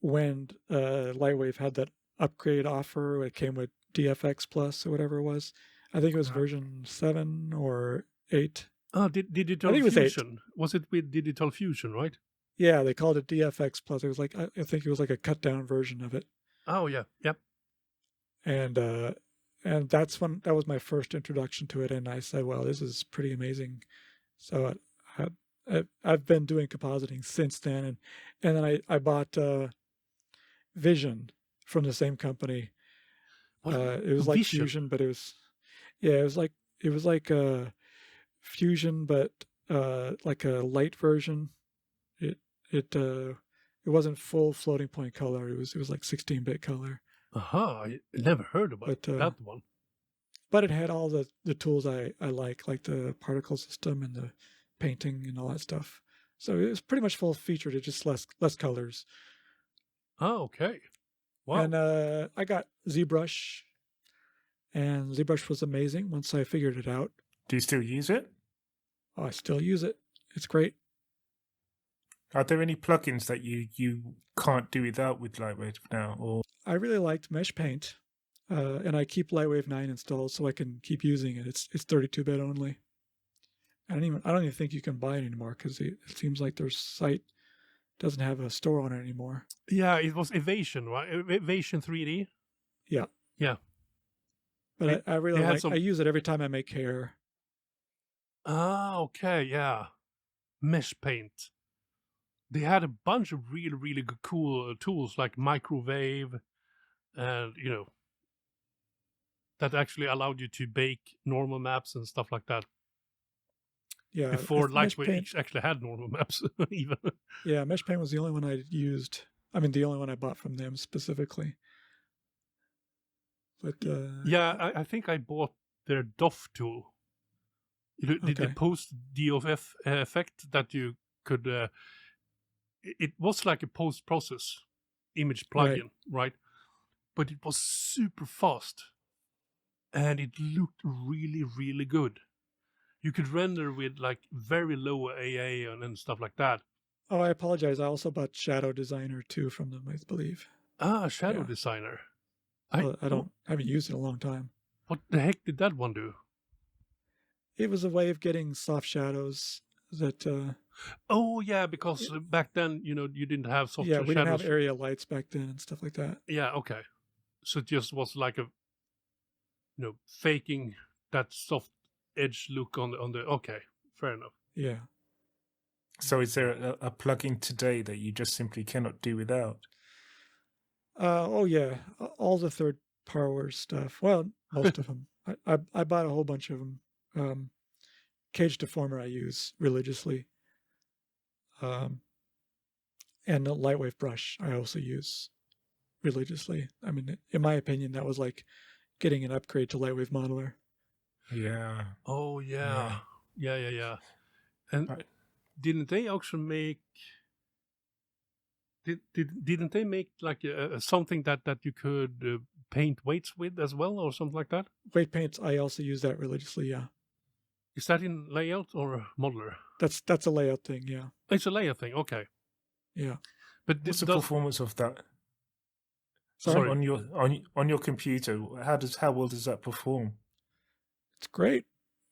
when Lightwave had that upgrade offer. It came with DFX Plus or whatever it was. I think it was version 7 or 8. Oh, Digital I think it was 8. Fusion. Was it with Digital Fusion, right? Yeah, they called it DFX Plus. It was like, I think it was like a cut down version of it. Oh yeah, yep. And that was my first introduction to it, and I said, well, this is pretty amazing. So I've been doing compositing since then, and then I bought Vision from the same company. It was like Vision? Fusion, but it was like Fusion, but like a light version. It wasn't full floating point color. It was like 16-bit color. I never heard about that one. But it had all the tools I like the particle system and the painting and all that stuff. So it was pretty much full featured. It just less colors. Oh, okay. Wow. And I got ZBrush, and ZBrush was amazing once I figured it out. Do you still use it? Oh, I still use it. It's great. Are there any plugins that you can't do without with Lightwave now? Or I really liked Mesh Paint, and I keep Lightwave 9 installed so I can keep using it. It's 32-bit only. I don't even think you can buy it anymore because it seems like their site doesn't have a store on it anymore. Yeah, it was Evasion, right? Evasion 3D. Yeah. Yeah. But I really like. I use it every time I make hair. Ah, okay, yeah. Mesh Paint. They had a bunch of really, really cool tools like microwave, and that actually allowed you to bake normal maps and stuff like that. Yeah, before Lightwave actually had normal maps, even. Yeah, Mesh Paint was the only one I used. I mean, the only one I bought from them specifically. But yeah, I think I bought their DOF tool. The post DOF effect that you could. It was like a post process image plugin, right? But it was super fast, and it looked really, really good. You could render with like very low AA and stuff like that. Oh, I apologize. I also bought Shadow Designer too from them, I believe. Ah, Shadow Designer. I haven't used it in a long time. What the heck did that one do? It was a way of getting soft shadows that. Oh yeah, because back then you didn't have soft shadows. Yeah, we didn't have area lights back then and stuff like that. Yeah, okay. So it just was like a, faking that soft edge look on the. Okay, fair enough. Yeah. So is there a plugin today that you just simply cannot do without? Oh yeah, all the third power stuff. Well, most of them. I bought a whole bunch of them. Cage Deformer I use religiously. And the Lightwave brush I also use religiously. I mean, in my opinion, that was like getting an upgrade to Lightwave Modeler. Yeah. Oh yeah. Yeah. And didn't they also make? Didn't they make like something that you could paint weights with as well, or something like that? Weight paints, I also use that religiously. Yeah. Is that in layout or modeler? That's a layout thing. Yeah. It's a layout thing. Okay. Yeah. But what's the performance of that? Sorry, on your computer, how well does that perform? It's great.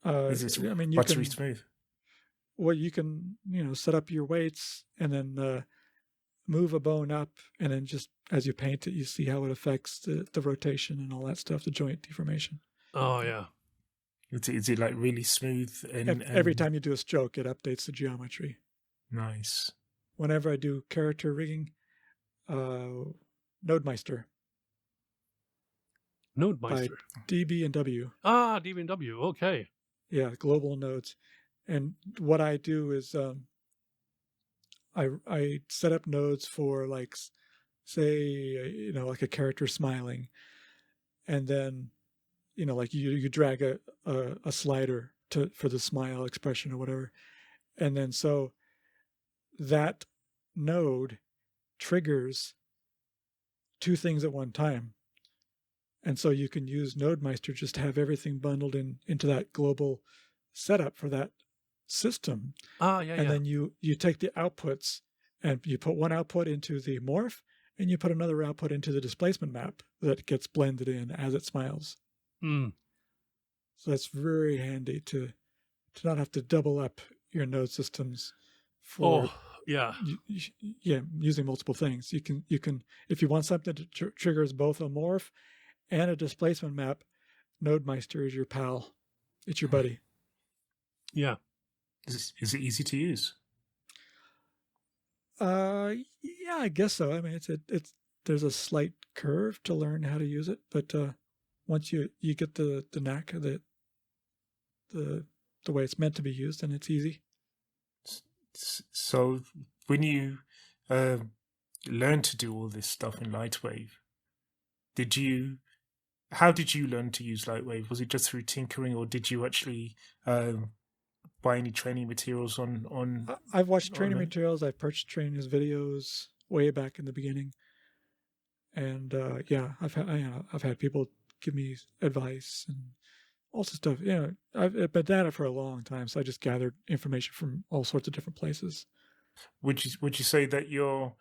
Is it you buttery smooth? Well, you can set up your weights and then move a bone up, and then just as you paint it, you see how it affects the rotation and all that stuff, the joint deformation. Oh yeah. Is it like really smooth? And every time you do a stroke, it updates the geometry. Nice. Whenever I do character rigging, Nodemeister. By DB&W. Ah, DB&W. Okay. Yeah, global nodes. And what I do is I set up nodes for like, say, like a character smiling, and then like you drag a slider for the smile expression or whatever, and then so that node triggers two things at one time. And so you can use NodeMeister just to have everything bundled into that global setup for that system. And then you take the outputs and you put one output into the morph and you put another output into the displacement map that gets blended in as it smiles. Mm. So that's very handy to not have to double up your node systems for using multiple things. You can if you want something that triggers both a morph and a displacement map, NodeMeister is your pal. It's your buddy. Yeah. Is it easy to use? Yeah, I guess so. I mean, it's there's a slight curve to learn how to use it, but once you get the knack of the way it's meant to be used, then it's easy. So when you learn to do all this stuff in Lightwave, how did you learn to use Lightwave? Was it just through tinkering, or did you actually buy any training materials on I've watched training materials. I've purchased training videos way back in the beginning, and I've had people give me advice and all sorts of stuff. I've been at it for a long time, so I just gathered information from all sorts of different places. Would you say that your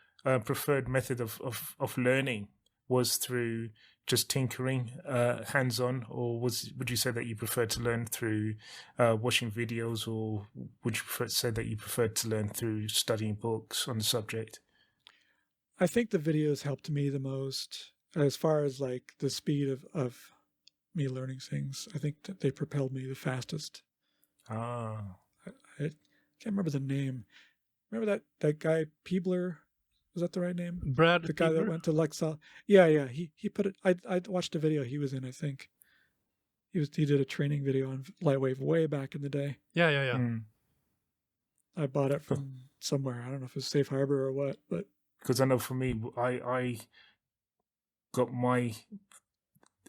preferred method of learning was through just tinkering, hands-on, or would you say that you preferred to learn through watching videos, or would you say that you preferred to learn through studying books on the subject? I think the videos helped me the most as far as like the speed of me learning things. I think that they propelled me the fastest. I can't remember the name. Remember that guy Peebler? Was that the right name? Brad, the guy Peebler? That went to Lexal. Yeah. He put it. I watched a video he was in. I think he did a training video on Lightwave way back in the day. Yeah. Mm. I bought it from somewhere. I don't know if it was Safe Harbor or what, but because I know for me, I got my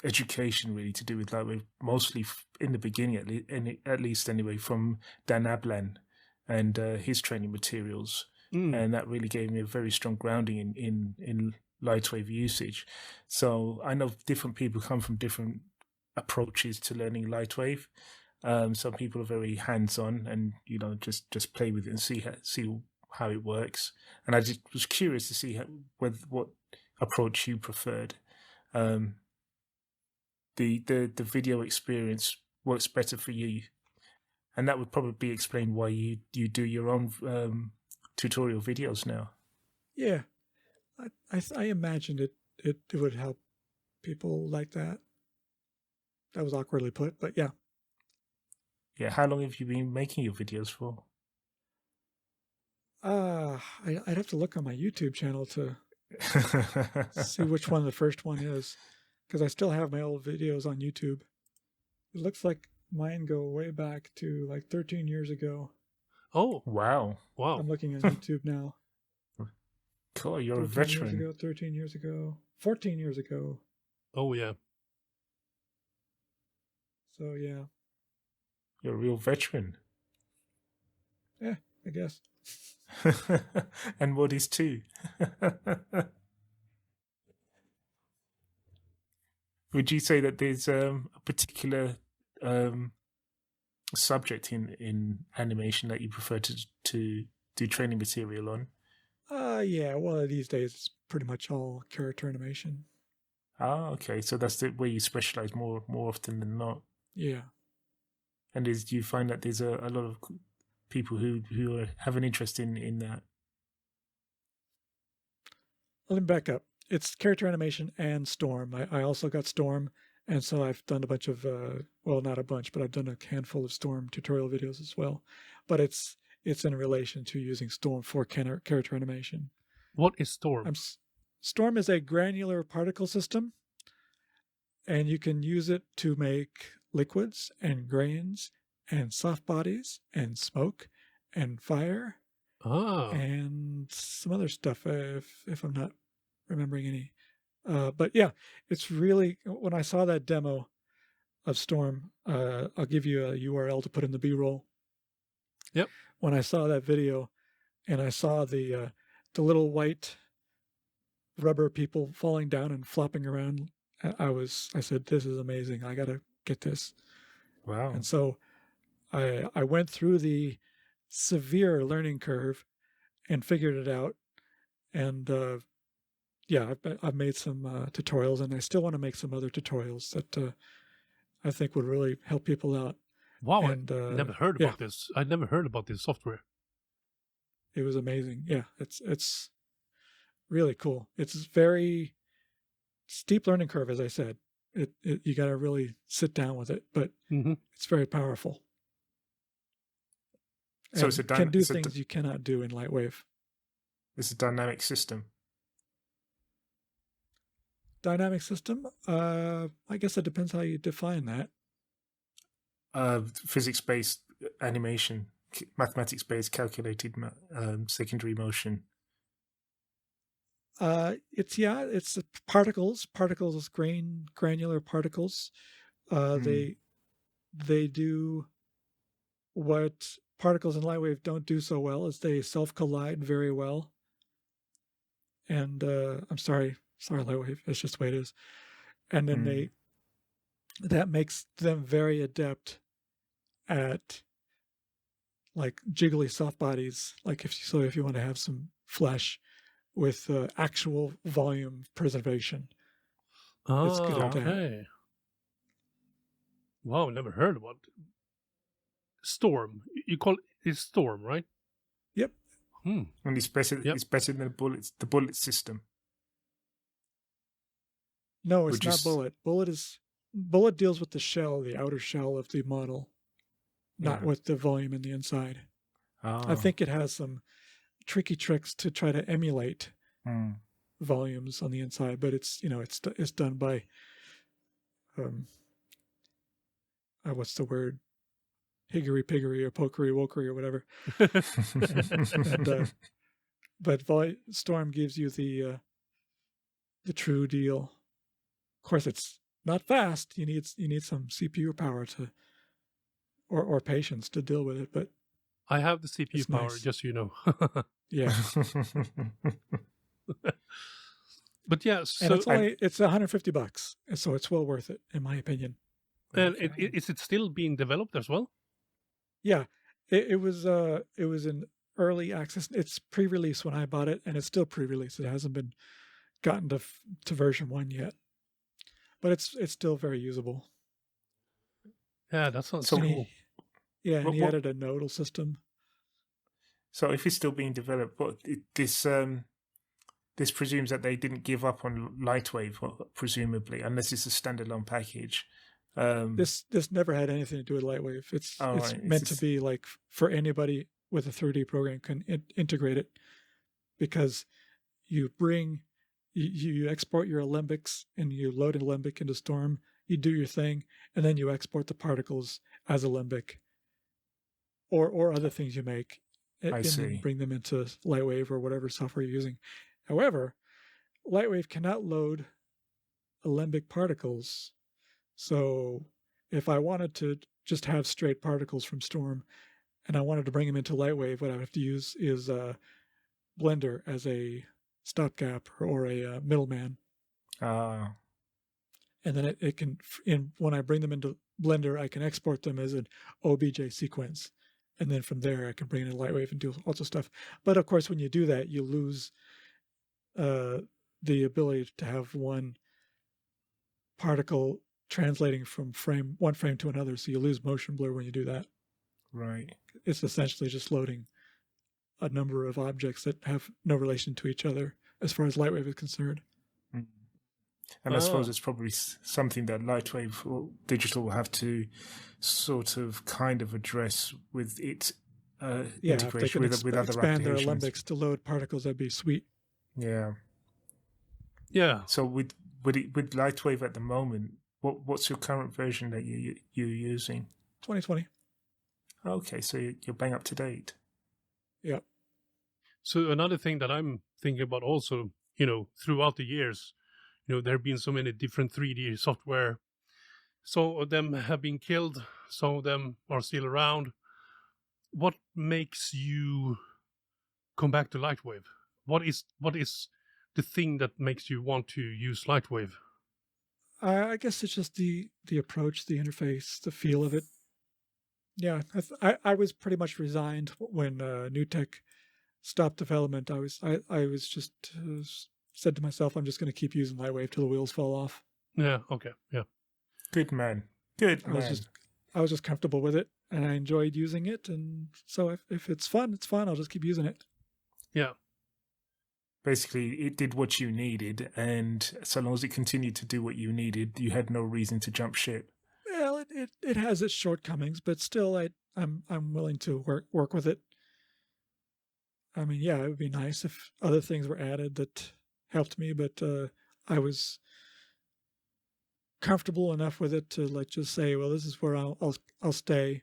education really to do with Lightwave mostly in the beginning, at least anyway, from Dan Ablan and his training materials. And that really gave me a very strong grounding in Lightwave usage. So I know different people come from different approaches to learning Lightwave. Some people are very hands-on and just play with it and see how it works. And I just was curious to see what approach you preferred. The video experience works better for you, and that would probably explain why you do your own tutorial videos now. Yeah, I imagined it would help people like that. That was awkwardly put, but yeah. Yeah, how long have you been making your videos for? I'd have to look on my YouTube channel to see which one the first one is, because I still have my old videos on YouTube. It looks like mine go way back to like 13 years ago. Oh, wow. I'm looking on YouTube now. Cool, you're a veteran. 13 years ago, 14 years ago. Oh, yeah. So, yeah. You're a real veteran. Yeah, I guess. And what is too? Would you say that there's a particular subject in animation that you prefer to do training material on? Yeah. Well, these days it's pretty much all character animation. Ah, okay. So that's where you specialize more often than not. Yeah. And do you find that there's a lot of people who have an interest in that? Let me back up. It's character animation and Storm. I also got Storm, and so I've done a bunch of well, not a bunch, but I've done a handful of Storm tutorial videos as well. But it's in relation to using Storm for character animation. What is Storm? Storm is a granular particle system, and you can use it to make liquids and grains and soft bodies and smoke and fire and some other stuff if I'm not remembering any. But yeah, it's really, when I saw that demo of Storm, I'll give you a URL to put in the B-roll. Yep. When I saw that video and I saw the little white rubber people falling down and flopping around. I said, this is amazing. I got to get this. Wow. And so I went through the severe learning curve and figured it out. And I've made some tutorials, and I still want to make some other tutorials that I think would really help people out. Wow, And, I never heard about this. I never heard about this software. It was amazing. Yeah, it's really cool. It's very steep learning curve, as I said. You got to really sit down with it, but it's very powerful. So and can do things you cannot do in Lightwave. It's a dynamic system. Dynamic system? I guess it depends how you define that. Physics-based animation, mathematics-based calculated secondary motion. It's particles granular particles. They do what particles in Lightwave don't do so well, is they self-collide very well. And I'm sorry Lightwave, it's just the way it is. And then that makes them very adept at like jiggly soft bodies, like if you want to have some flesh with actual volume preservation. It's good at that. Wow, never heard about it. Storm. You call it Storm, right? Yep. And it's better than the bullet system. No, it's not bullet. Bullet deals with the shell, the outer shell of the model, not with the volume in the inside. I think it has some tricky tricks to try to emulate volumes on the inside, but it's done by what's the word? Higgery piggery or pokery wokery or whatever. But Storm gives you the true deal. Of course, it's not fast. You need some CPU power or patience to deal with it. But I have the CPU power, nice. just so you know. Yeah. But yeah, so and it's $150, so it's well worth it, in my opinion. And is it still being developed as well? Yeah, it was in early access. It's pre-release when I bought it, and it's still pre-release. It hasn't been gotten to version 1 yet, but it's still very usable. Yeah, that sounds cool. And he added a nodal system. So if it's still being developed, this presumes that they didn't give up on Lightwave, presumably, unless it's a standalone package. This never had anything to do with Lightwave. It's meant to be like for anybody with a 3D program can integrate it, because you export your Alembics and you load an Alembic into Storm, you do your thing, and then you export the particles as Alembic or other things you make and then bring them into Lightwave or whatever software you're using. However, Lightwave cannot load Alembic particles. So if I wanted to just have straight particles from Storm and I wanted to bring them into Lightwave, what I would have to use is Blender as a stopgap or a middleman. And then it can, when I bring them into Blender, I can export them as an OBJ sequence. And then from there, I can bring it in Lightwave and do all sorts of stuff. But of course, when you do that, you lose the ability to have one particle translating from one frame to another, so you lose motion blur when you do that. Right. It's essentially just loading a number of objects that have no relation to each other as far as Lightwave is concerned. And I suppose it's probably something that Lightwave Digital will have to sort of kind of address with its integration with other applications. Expand their Alembics to load particles, that'd be sweet. Yeah. So with Lightwave at the moment, what's your current version that you're using? 2020. Okay, so you're bang up to date. Yeah. So another thing that I'm thinking about also, throughout the years, there have been so many different 3D software. Some of them have been killed. Some of them are still around. What makes you come back to Lightwave? What is the thing that makes you want to use Lightwave? I guess it's just the approach, the interface, the feel of it. Yeah, I was pretty much resigned when NewTek stopped development. I was just said to myself, I'm just going to keep using Lightwave till the wheels fall off. Yeah. Okay. Yeah. Good man. Good man. I was just comfortable with it, and I enjoyed using it. And so if it's fun, it's fun. I'll just keep using it. Yeah. Basically, it did what you needed, and so long as it continued to do what you needed, you had no reason to jump ship. Well, it has its shortcomings, but still, I'm willing to work with it. I mean, yeah, it would be nice if other things were added that helped me, but I was comfortable enough with it to like just say, well, this is where I'll stay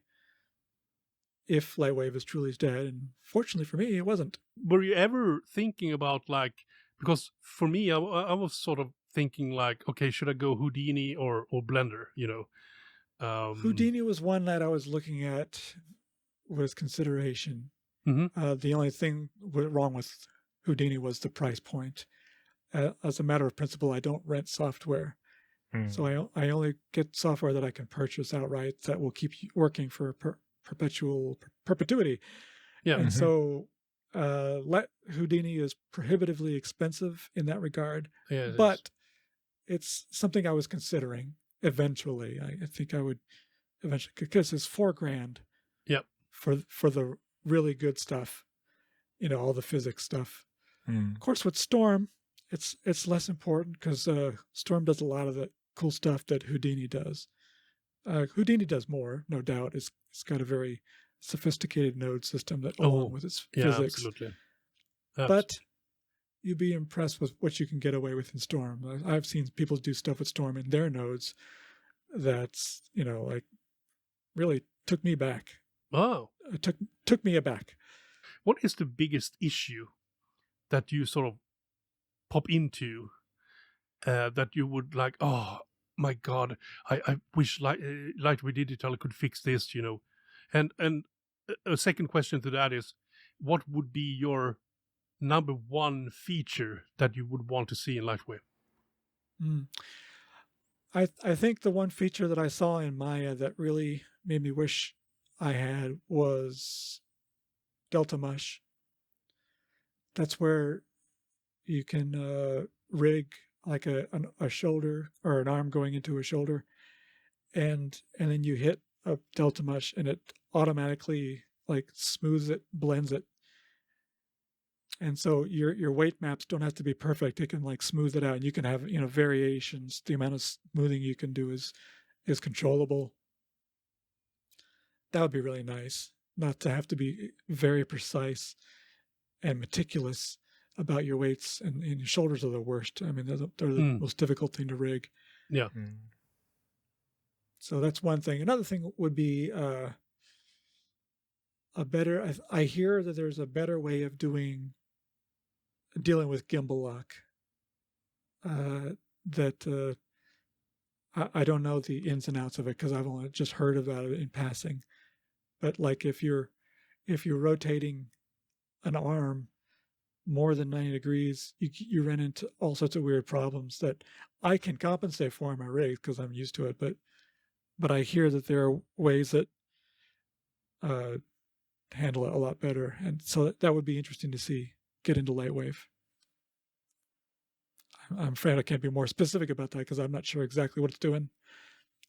if Lightwave is truly dead. And fortunately for me, it wasn't. Were you ever thinking about like, because for me, I was sort of thinking like, okay, should I go Houdini or Blender? You know, Houdini was one that I was looking at with consideration. The only thing wrong with Houdini was the price point. As a matter of principle, I don't rent software. So I only get software that I can purchase outright that will keep working for perpetuity. Yeah. And so Houdini is prohibitively expensive in that regard. Yeah, but it's something I was considering eventually. I think I would eventually, because it's $4,000. Yep. For the really good stuff, you know, all the physics stuff. Of course, with Storm, it's less important because Storm does a lot of the cool stuff that Houdini does. Houdini does more, no doubt. It's got a very sophisticated node system that, along with its physics. Absolutely. But you'd be impressed with what you can get away with in Storm. I've seen people do stuff with Storm in their nodes that's, you know, like really took me back. Oh. It took me aback. What is the biggest issue that you sort of pop into that you would like, oh my God, I wish LightWave Digital could fix this, you know? And a second question to that is, what would be your number one feature that you would want to see in LightWave? I think the one feature that I saw in Maya that really made me wish I had was Delta Mush. That's where you can rig like a shoulder or an arm going into a shoulder, and then you hit a Delta Mush and it automatically like smooths it, blends it. And so your weight maps don't have to be perfect. It can like smooth it out, and you can have, you know, variations. The amount of smoothing you can do is controllable. That would be really nice, not to have to be very precise and meticulous about your weights, and your shoulders are the worst. I mean, they're the most difficult thing to rig. Yeah. So that's one thing. Another thing would be a better. I hear that there's a better way of dealing with gimbal lock. That I don't know the ins and outs of it because I've only just heard about it in passing. But like if you're rotating an arm more than 90 degrees, you run into all sorts of weird problems that I can compensate for in my rigs because I'm used to it. But I hear that there are ways that handle it a lot better, and so that would be interesting to see get into Lightwave. I'm afraid I can't be more specific about that because I'm not sure exactly what it's doing.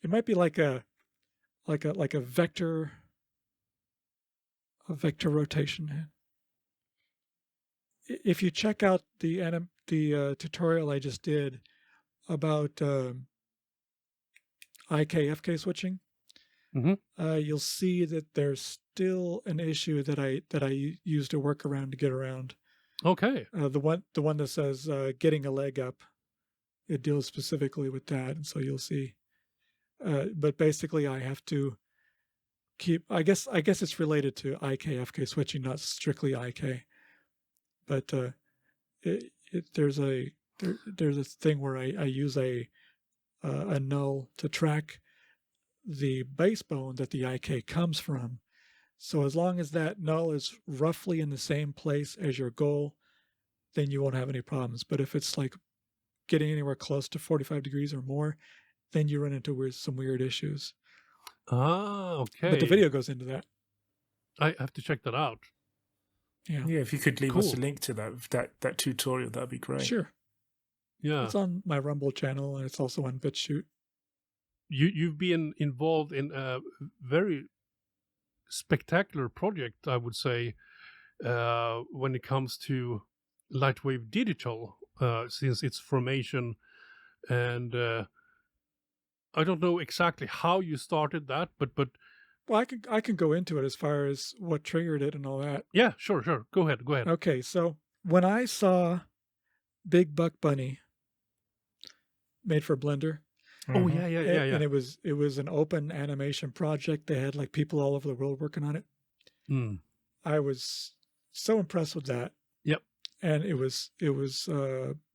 It might be like a vector rotation. If you check out the tutorial I just did about IK/FK switching, you'll see that there's still an issue that I used a workaround to get around. Okay. The one that says getting a leg up, it deals specifically with that, and so you'll see. But basically, I have to keep. I guess it's related to IK/FK switching, not strictly IK. But there's a thing where I use a null to track the base bone that the IK comes from. So as long as that null is roughly in the same place as your goal, then you won't have any problems. But if it's like getting anywhere close to 45 degrees or more, then you run into some weird issues. Ah, okay. But the video goes into that. I have to check that out. Yeah. Yeah, if you could leave us a Cool. link to that tutorial, that'd be great. Sure. Yeah. It's on my Rumble channel, and it's also on BitChute. You've been involved in a very spectacular project, I would say, when it comes to LightWave Digital, since its formation. And I don't know exactly how you started that, but Well, I can go into it as far as what triggered it and all that. yeah, sure. Go ahead. Okay, so when I saw Big Buck Bunny made for Blender, Oh yeah. and it was an open animation project. They had like people all over the world working on it. Mm. I was so impressed with that. Yep. And it was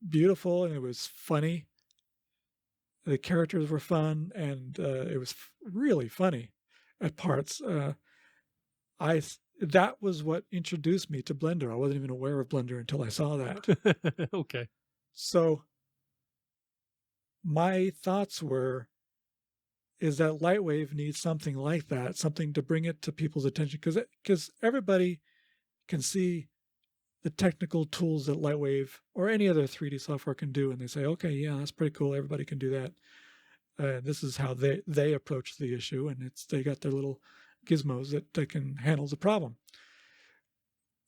beautiful, and it was funny. The characters were fun, and it was really funny at parts. That was what introduced me to Blender. I wasn't even aware of Blender until I saw that. Okay. So my thoughts is that Lightwave needs something like that, something to bring it to people's attention, because everybody can see the technical tools that Lightwave or any other 3D software can do, and they say, okay, yeah, that's pretty cool. Everybody can do that. This is how they approach the issue, and they got their little gizmos that can handle the problem.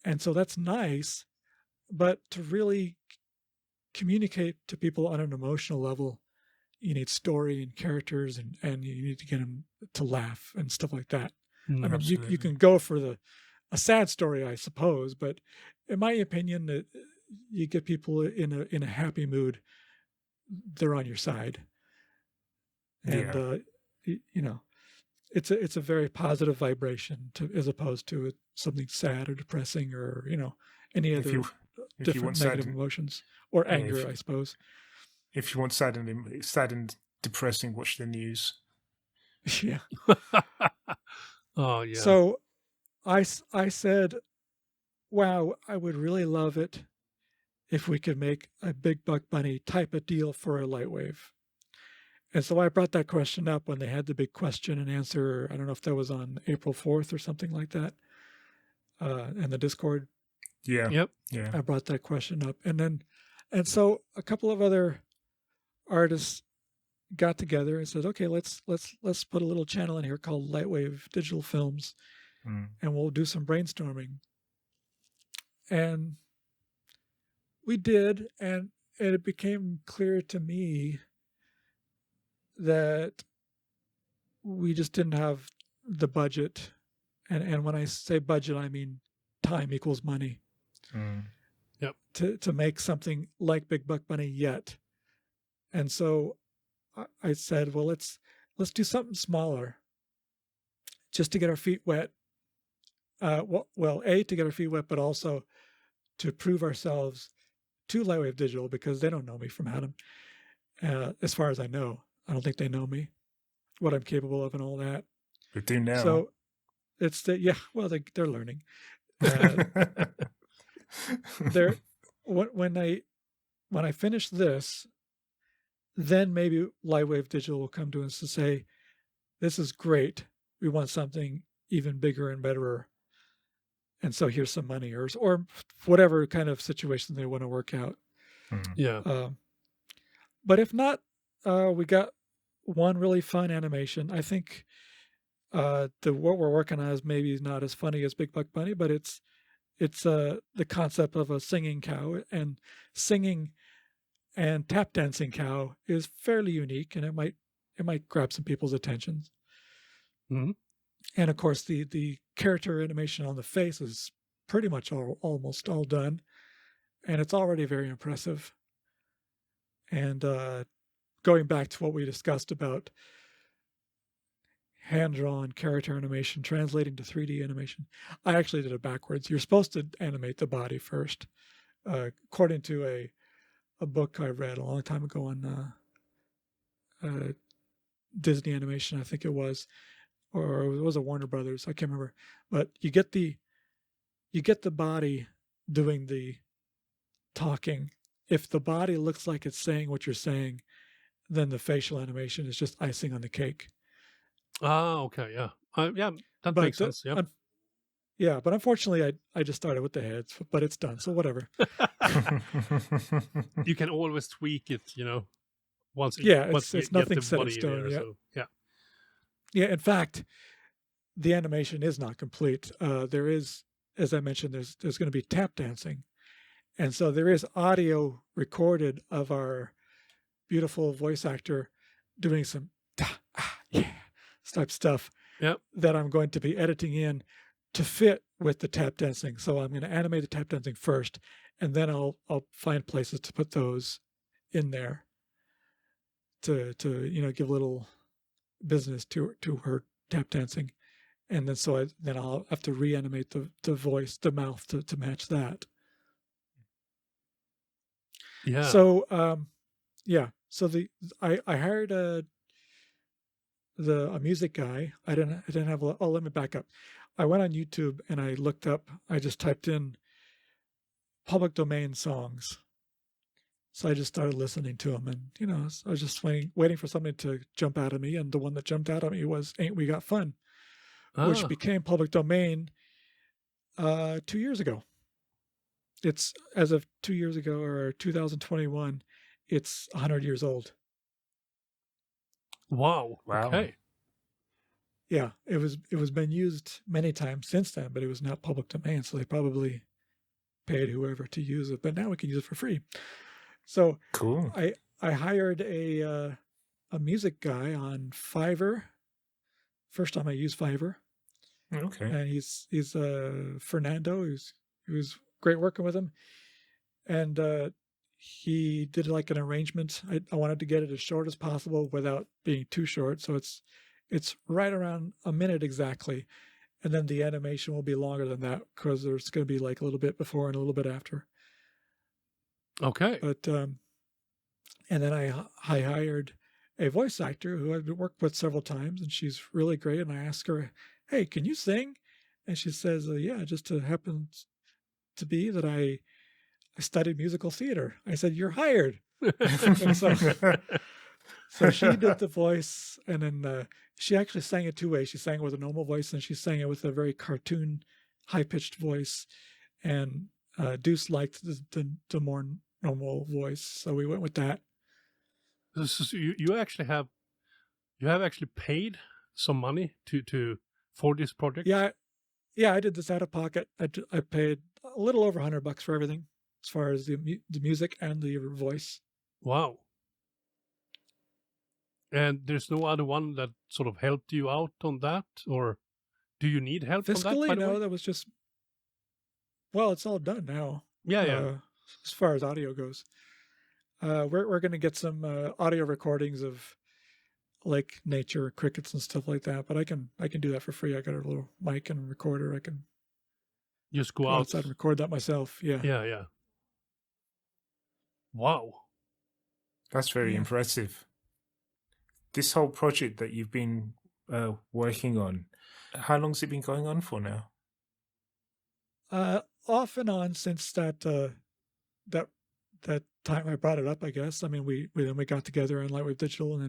And so that's nice, but to really communicate to people on an emotional level, you need story and characters, and you need to get them to laugh and stuff like that. I mean, you can go for a sad story, I suppose, but in my opinion, that you get people in a happy mood, they're on your side, and it's a very positive vibration as opposed to something sad or depressing or any other different negative emotions or anger, I suppose. If you want sad and depressing, watch the news. Yeah. Oh yeah. So I said, wow, I would really love it if we could make a Big Buck Bunny type of deal for a Lightwave. And so I brought that question up when they had the big question and answer. I don't know if that was on April 4th or something like that, in the Discord. Yeah. Yep. Yeah. I brought that question up. And so a couple of other artists got together and said, okay, let's put a little channel in here called LightWave Digital Films, and we'll do some brainstorming. And we did, and it became clear to me that we just didn't have the budget. And when I say budget, I mean time equals money. Yep. To make something like Big Buck Bunny yet. And so I said, well, let's do something smaller, just to get our feet wet. To get our feet wet, but also to prove ourselves to Lightwave Digital, because they don't know me from Adam. As far as I know, I don't think they know me, what I'm capable of, and all that. They do now. So it's they're learning. When I finish this, then maybe Lightwave Digital will come to us to say, this is great. We want something even bigger and betterer. And so here's some money, or whatever kind of situation they want to work out. Yeah. But if not, we got one really fun animation. I think what we're working on is maybe not as funny as Big Buck Bunny, but it's the concept of a singing cow, and singing and tap dancing cow is fairly unique, and it might grab some people's attention. Mm-hmm. And of course, the character animation on the face is pretty much almost all done, and it's already very impressive. And going back to what we discussed about hand-drawn character animation translating to 3D animation, I actually did it backwards. You're supposed to animate the body first, according to a book I read a long time ago on Disney Animation, I think it was, or it was a Warner Brothers, I can't remember. But you get the body doing the talking. If the body looks like it's saying what you're saying, then the facial animation is just icing on the cake. Okay, yeah. Yeah, that But makes sense, yeah. yeah, but unfortunately, I just started with the heads, but it's done, so whatever. You can always tweak it, once Yeah, once you it's get nothing the set in body in stone there. yet. So yeah. Yeah, in fact, the animation is not complete. There is, as I mentioned, there's going to be tap dancing, and so there is audio recorded of our beautiful voice actor doing some yeah type stuff Yeah. that I'm going to be editing in to fit with the tap dancing. So I'm going to animate the tap dancing first, and then I'll find places to put those in there to give a little business to her tap dancing, and then I'll have to reanimate the voice, the mouth to match that. Yeah. So so I hired a music guy. I didn't have let me back up. I went on YouTube and I looked up. I just typed in public domain songs. So I just started listening to them, and I was just waiting for something to jump out at me, and the one that jumped out at me was "Ain't We Got Fun," which became public domain 2 years ago. It's as of 2 years ago, or 2021, it's 100 years old. Wow. Okay. Yeah, it was been used many times since then, but it was not public domain, so they probably paid whoever to use it. But now we can use it for free. So cool. I hired a music guy on Fiverr. First time I used Fiverr. Okay. And he's Fernando. He was great working with him, and he did like an arrangement. I wanted to get it as short as possible without being too short, so it's right around a minute exactly, and then the animation will be longer than that because there's going to be like a little bit before and a little bit after. Okay. But and then I hired a voice actor who I've worked with several times, and she's really great. And I asked her, "Hey, can you sing?" And she says, "Yeah, just happens to be that I studied musical theater." I said, "You're hired." So she did the voice, and then she actually sang it two ways. She sang it with a normal voice, and she sang it with a very cartoon, high-pitched voice. And Deuce liked the more normal voice, so we went with that. So you have actually paid some money for this project? Yeah, I did this out of pocket. I paid a little over $100 for everything, as far as the music and the voice. Wow. And there's no other one that sort of helped you out on that, or do you need help Fiscally, on that? By the no, way? that was just. Well, it's all done now. Yeah. As far as audio goes, we're going to get some audio recordings of like nature, crickets, and stuff like that. But I can do that for free. I got a little mic and recorder. I can just go outside and record that myself. Yeah. Yeah. Wow. That's very impressive. This whole project that you've been working on, how long's it been going on for now? Off and on since that time I brought it up, I guess. I mean, we got together on LightWave Digital and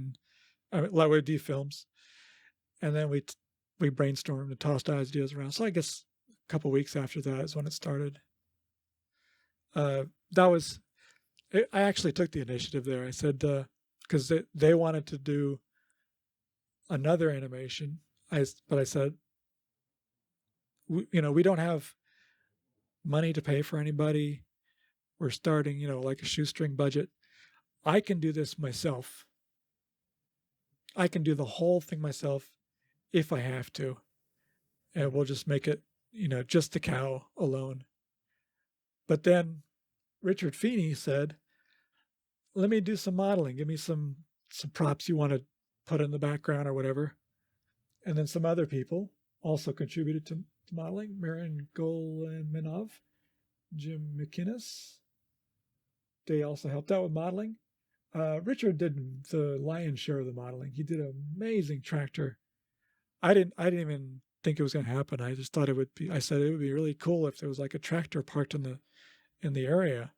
then LightWave D Films, and then we brainstormed and tossed ideas around. So I guess a couple weeks after that is when it started. I actually took the initiative there. I said, because they wanted to do another animation. But I said, we don't have money to pay for anybody. We're starting, like a shoestring budget. I can do this myself. I can do the whole thing myself if I have to. And we'll just make it, just the cow alone. But then Richard Feeney said, let me do some modeling. Give me some props you want to put in the background or whatever. And then some other people also contributed to modeling. Marian Golminov, Jim McInnes. They also helped out with modeling. Richard did the lion's share of the modeling. He did an amazing tractor. I didn't even think it was going to happen. I just thought it would be. I said it would be really cool if there was like a tractor parked in the area,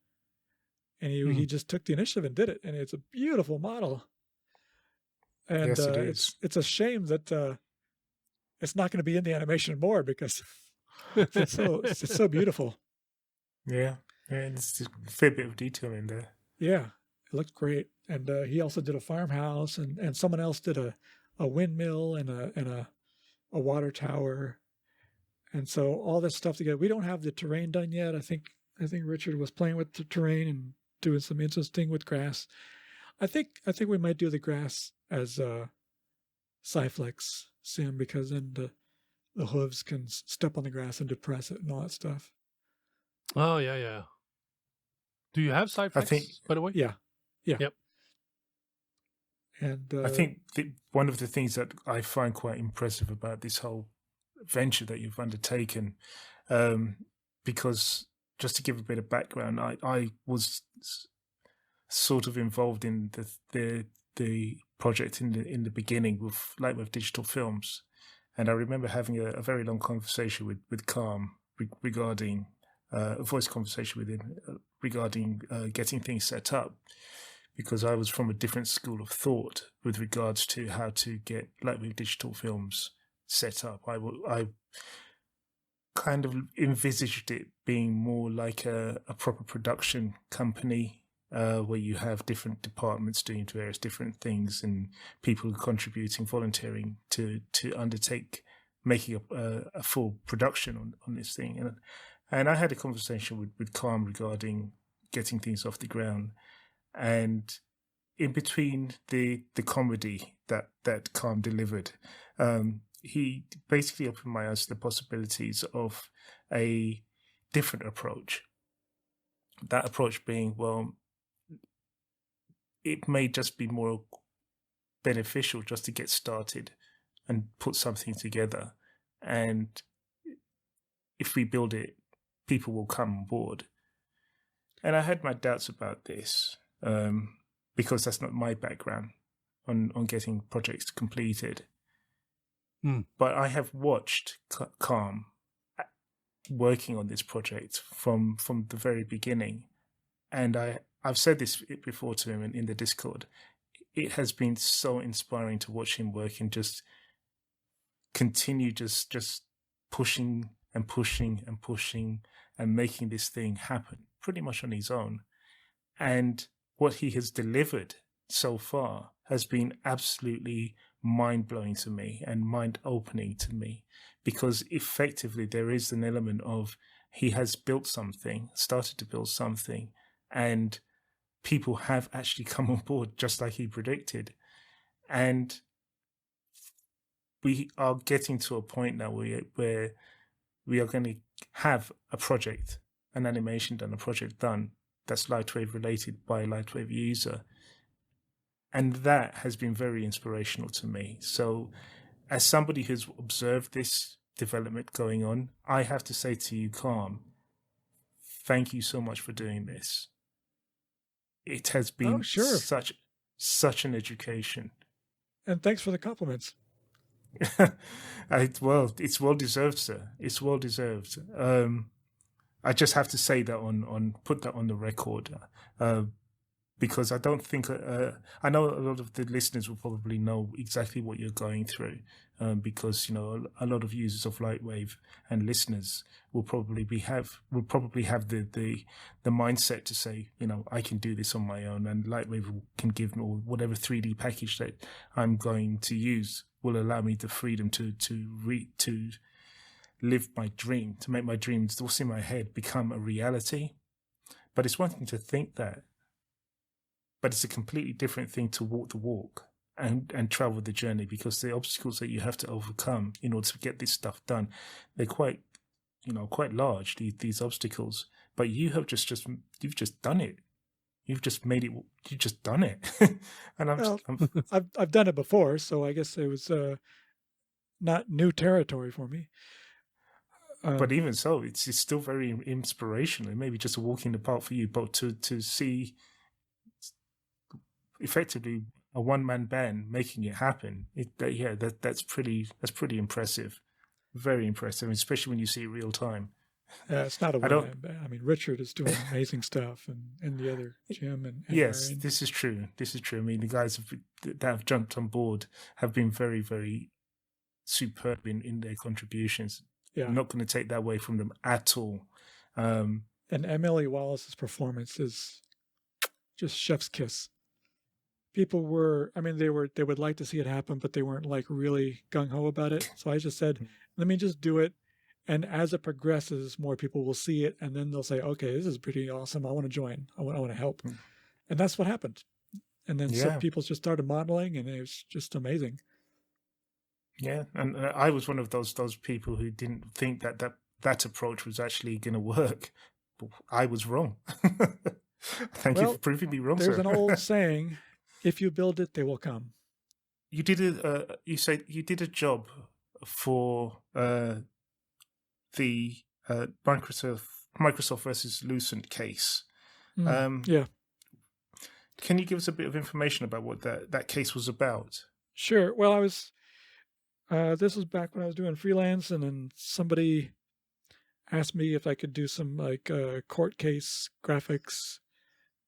and he just took the initiative and did it, and it's a beautiful model. And Yes, it is. it's a shame that it's not going to be in the animation more, because it's so beautiful. Yeah, it's a fair bit of detail in there. Yeah, it looks great. And he also did a farmhouse, and someone else did a windmill and a water tower. And so all this stuff together. We don't have the terrain done yet. I think Richard was playing with the terrain and doing some interesting with grass. I think we might do the grass as Cyflex sim, because then the hooves can step on the grass and depress it and all that stuff. Oh yeah. Do you have Cyflex, I think, by the way? Yeah. Yep. And I think one of the things that I find quite impressive about this whole venture that you've undertaken, because just to give a bit of background, I was sort of involved in the project in the beginning with LightWave Digital Films, and I remember having a very long conversation with Carm regarding a voice conversation with him regarding getting things set up, because I was from a different school of thought with regards to how to get LightWave Digital Films set up. I kind of envisaged it being more like a proper production company, where you have different departments doing various different things and people contributing, volunteering to undertake making a full production on this thing. And I had a conversation with Carm regarding getting things off the ground. And in between the comedy that Carm delivered, he basically opened my eyes to the possibilities of a different approach. That approach being, well, it may just be more beneficial just to get started and put something together. And if we build it, people will come on board. And I had my doubts about this, because that's not my background on getting projects completed. But I have watched Carm working on this project from the very beginning. And I've said this before to him in the Discord. It has been so inspiring to watch him work and just continue just pushing and pushing and pushing and making this thing happen pretty much on his own. And what he has delivered so far has been absolutely mind-blowing to me and mind-opening to me, because effectively there is an element of he has built something, started to build something, and people have actually come on board just like he predicted. And we are getting to a point now where we are going to have a project, an animation done, a project done that's Lightwave related by a Lightwave user. And that has been very inspirational to me. So as somebody who's observed this development going on, I have to say to you, Carm, thank you so much for doing this. It has been such an education. And thanks for the compliments. Well, it's well deserved, sir. It's well deserved. I just have to say that put that on the record, because I don't think I know a lot of the listeners will probably know exactly what you're going through, because a lot of users of Lightwave and listeners will probably have the mindset to say, I can do this on my own, and Lightwave can give me, or whatever 3D package that I'm going to use will allow me the freedom to live my dream, to make my dreams, what's in my head, become a reality. But it's one thing to think that, but it's a completely different thing to walk the walk and travel the journey, because the obstacles that you have to overcome in order to get this stuff done, they're quite large, these obstacles. But you've just done it. You've just made it. You've just done it. And I've done it before, so I guess it was not new territory for me. But even so, it's still very inspirational. It may be just a walk in the park for you, but to see effectively a one-man band making it happen, that's pretty impressive, very impressive, especially when you see it real time. It's not a I don't. one-man band. I mean, Richard is doing amazing stuff, and the other Jim and Yes, Marion. this is true. This is true. I mean, the guys that have jumped on board have been very, very superb in their contributions. Yeah. I'm not going to take that away from them at all. And Emily Wallace's performance is just chef's kiss. People were, I mean, they would like to see it happen, but they weren't like really gung-ho about it. So I just said, let me just do it. And as it progresses, more people will see it, and then they'll say, okay, this is pretty awesome. I want to join. I want to help. And that's what happened. And then some people just started modeling, and it was just amazing. Yeah, and I was one of those people who didn't think that approach was actually going to work. But I was wrong. Thank you for proving me wrong, There's sir. an old saying, if you build it, they will come. You did you said you did a job for the Microsoft versus Lucent case. Yeah. Can you give us a bit of information about what that case was about? Sure. Well, I was. This was back when I was doing freelance, and then somebody asked me if I could do some like court case graphics,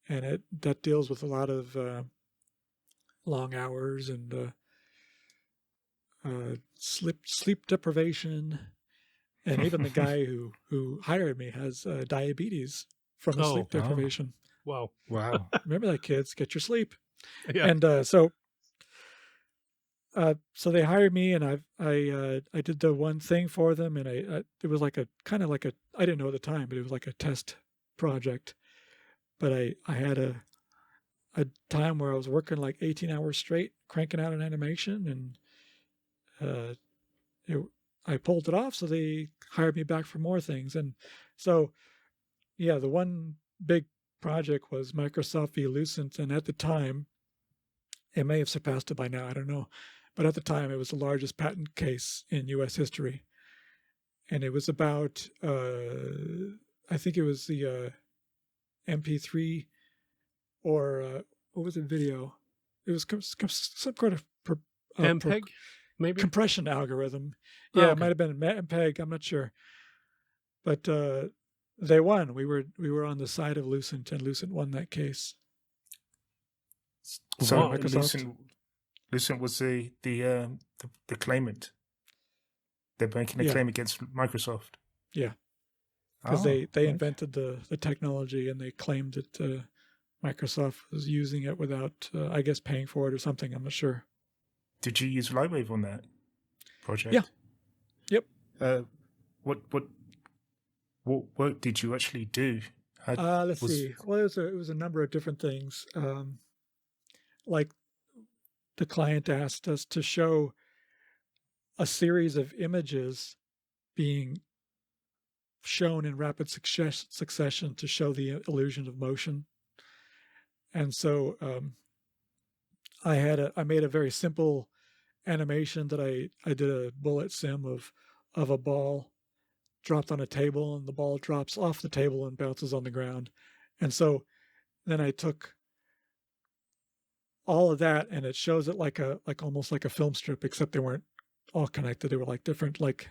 and that deals with a lot of long hours and sleep deprivation, and even the guy who hired me has diabetes from the sleep deprivation. Wow! Remember that, kids? Get your sleep. Yeah. And so they hired me, and I did the one thing for them, and it was like a kind of like I didn't know at the time, but it was like a test project. But I had a time where I was working like 18 hours straight, cranking out an animation, and I pulled it off. So they hired me back for more things, and so yeah, the one big project was Microsoft v. Lucent, and at the time, it may have surpassed it by now, I don't know. But at the time, it was the largest patent case in U.S. history. And it was about, I think it was the MP3 or, what was it, video? It was some kind of MPEG, maybe? compression algorithm. Oh, Yeah, okay. it might have been MPEG, I'm not sure. But they won. We were on the side of Lucent, and Lucent won that case. So Microsoft. Lucent was the claimant. They're making a claim against Microsoft. Yeah, because they invented the technology, and they claimed that Microsoft was using it without, I guess, paying for it or something. I'm not sure. Did you use Lightwave on that project? Yeah. Yep. What work did you actually do? Let's see. Well, it was a number of different things. Like the client asked us to show a series of images being shown in rapid succession to show the illusion of motion. And so I made a very simple animation that I did a bullet sim of a ball dropped on a table, and the ball drops off the table and bounces on the ground. And so then I took all of that, and it shows it like almost like a film strip, except they weren't all connected. They were like different, like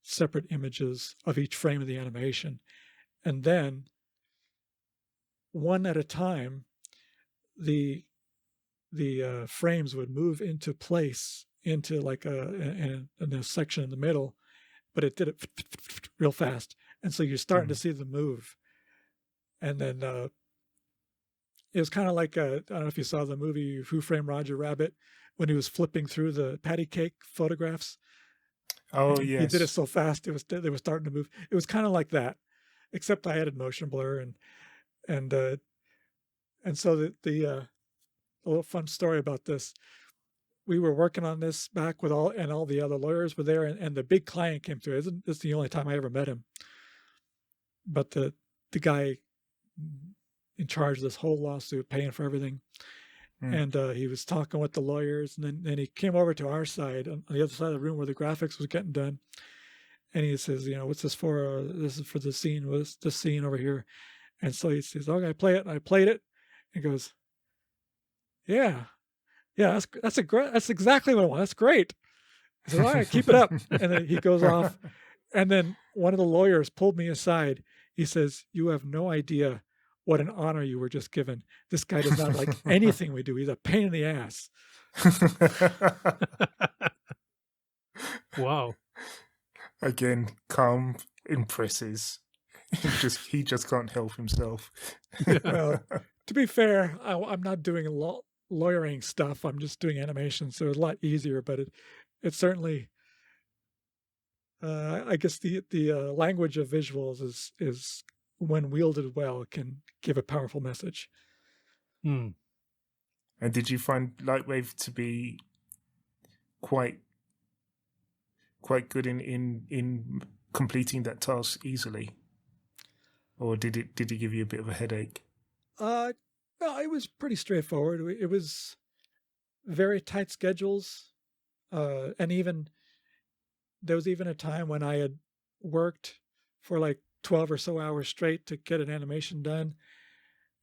separate images of each frame of the animation. And then one at a time, the frames would move into place into like in a section in the middle, but it did it real fast. And so you're starting to see them move. And then it was kind of like, I don't know if you saw the movie Who Framed Roger Rabbit, when he was flipping through the patty cake photographs. Oh, yes. He did it so fast, they were starting to move. It was kind of like that, except I added motion blur. And so the little fun story about this, we were working on this back with all the other lawyers were there, and the big client came through. This is the only time I ever met him. But the guy in charge of this whole lawsuit, paying for everything, and he was talking with the lawyers, and then he came over to our side on the other side of the room where the graphics was getting done, and he says, what's this for? This is for the scene. What's this scene over here? And so he says, okay, play it. And I played it. And he goes, yeah, that's exactly what I want. That's great. I said, all right, keep it up. And then he goes off, and then one of the lawyers pulled me aside. He says, "You have no idea what an honor you were just given. This guy does not like anything we do. He's a pain in the ass." Wow. Again, calm impresses. He just can't help himself. Well, to be fair, I'm not doing lawyering stuff. I'm just doing animation, so it's a lot easier. But it certainly, I guess the language of visuals is when wielded well can give a powerful message. Hmm. And did you find Lightwave to be quite good in completing that task easily, or did it give you a bit of a headache? No, it was pretty straightforward. It was very tight schedules, and even there was even a time when I had worked for like 12 or so hours straight to get an animation done,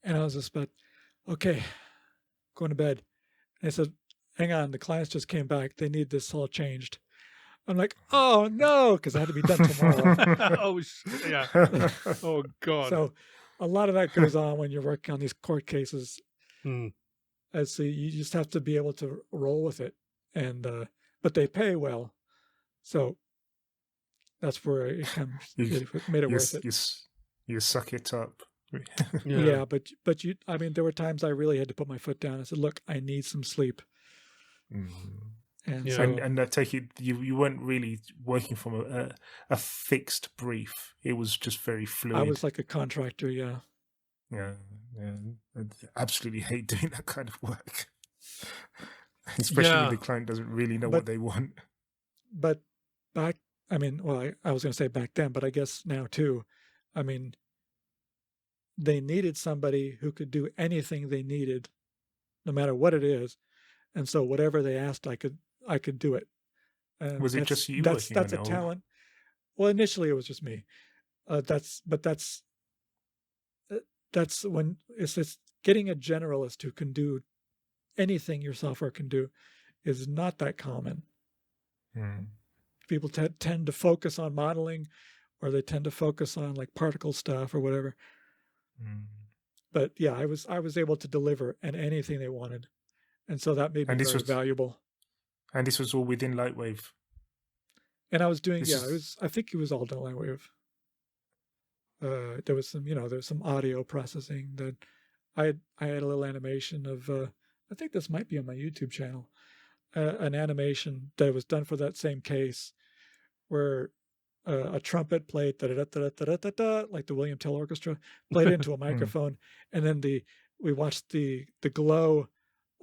and I was just about, okay, going to bed. And they said, "Hang on, the clients just came back. They need this all changed." I'm like, "Oh no," because I had to be done tomorrow. Oh, yeah. Oh, God. So a lot of that goes on when you're working on these court cases. Hmm. So you just have to be able to roll with it, and but they pay well, so that's where it comes. It made it worth it. You suck it up. Yeah, but I mean, there were times I really had to put my foot down. I said, "Look, I need some sleep." And Yeah. so, And I take it you weren't really working from a fixed brief. It was just very fluid. I was like a contractor, yeah. Yeah. I absolutely hate doing that kind of work, especially when the client doesn't really know what they want. But I was going to say back then, but I guess now too. I mean, they needed somebody who could do anything they needed, no matter what it is, and so whatever they asked, I could do it. Was it just you? That's a talent. Well, initially it was just me. That's when it's getting a generalist who can do anything your software can do is not that common. People tend to focus on modeling, or they tend to focus on like particle stuff or whatever. But yeah, I was able to deliver anything they wanted, and so that made me very valuable. And this was all within Lightwave. And I was doing I think it was all done Lightwave. There was some audio processing that I had a little animation of I think this might be on my YouTube channel, an animation that was done for that same case, where a trumpet played da-da-da-da-da-da-da, like the William Tell Orchestra, played into a microphone, and then we watched the glow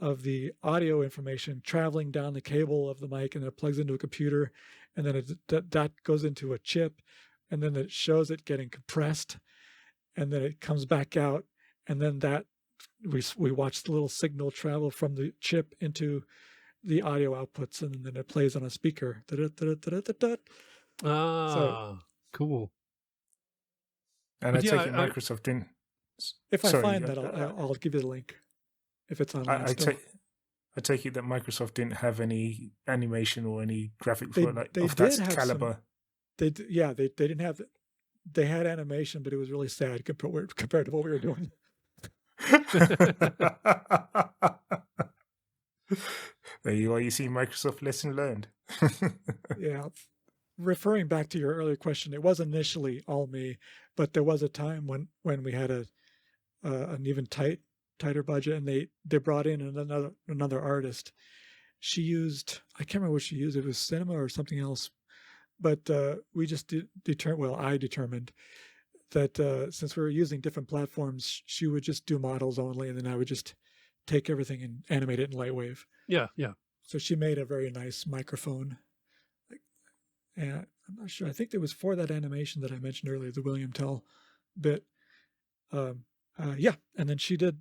of the audio information traveling down the cable of the mic, and it plugs into a computer, and then that goes into a chip, and then it shows it getting compressed, and then it comes back out, and then that we watch the little signal travel from the chip into the audio outputs, and then it plays on a speaker. Cool. And I take it Microsoft didn't. If I find that, I'll give you the link if it's online. I take it that Microsoft didn't have any animation or any graphic for of that caliber. They didn't have. They had animation, but it was really sad compared to what we were doing. There you are. You see, Microsoft lesson learned. Yeah. Referring back to your earlier question, it was initially all me, but there was a time when we had an even tighter budget, and they brought in another artist. She used, I can't remember what she used. It was Cinema or something else, but we just I determined that since we were using different platforms, she would just do models only, and then I would just take everything and animate it in Lightwave. Yeah. So she made a very nice microphone. And I'm not sure. I think it was for that animation that I mentioned earlier, the William Tell bit. And then she did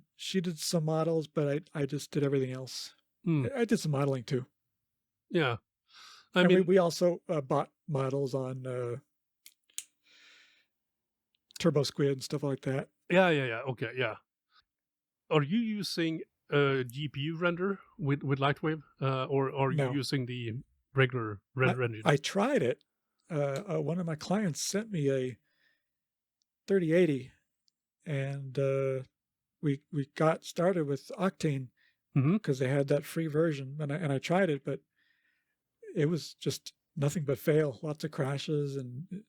some models, but I just did everything else. I did some modeling too. Yeah. I mean, we also bought models on Turbo Squid and stuff like that. Yeah. Okay, yeah. Are you using GPU render with Lightwave, or are you using the regular render engine? I tried it. one of my clients sent me a 3080, and we got started with Octane because they had that free version, and I tried it, but it was just nothing but fail, lots of crashes, and it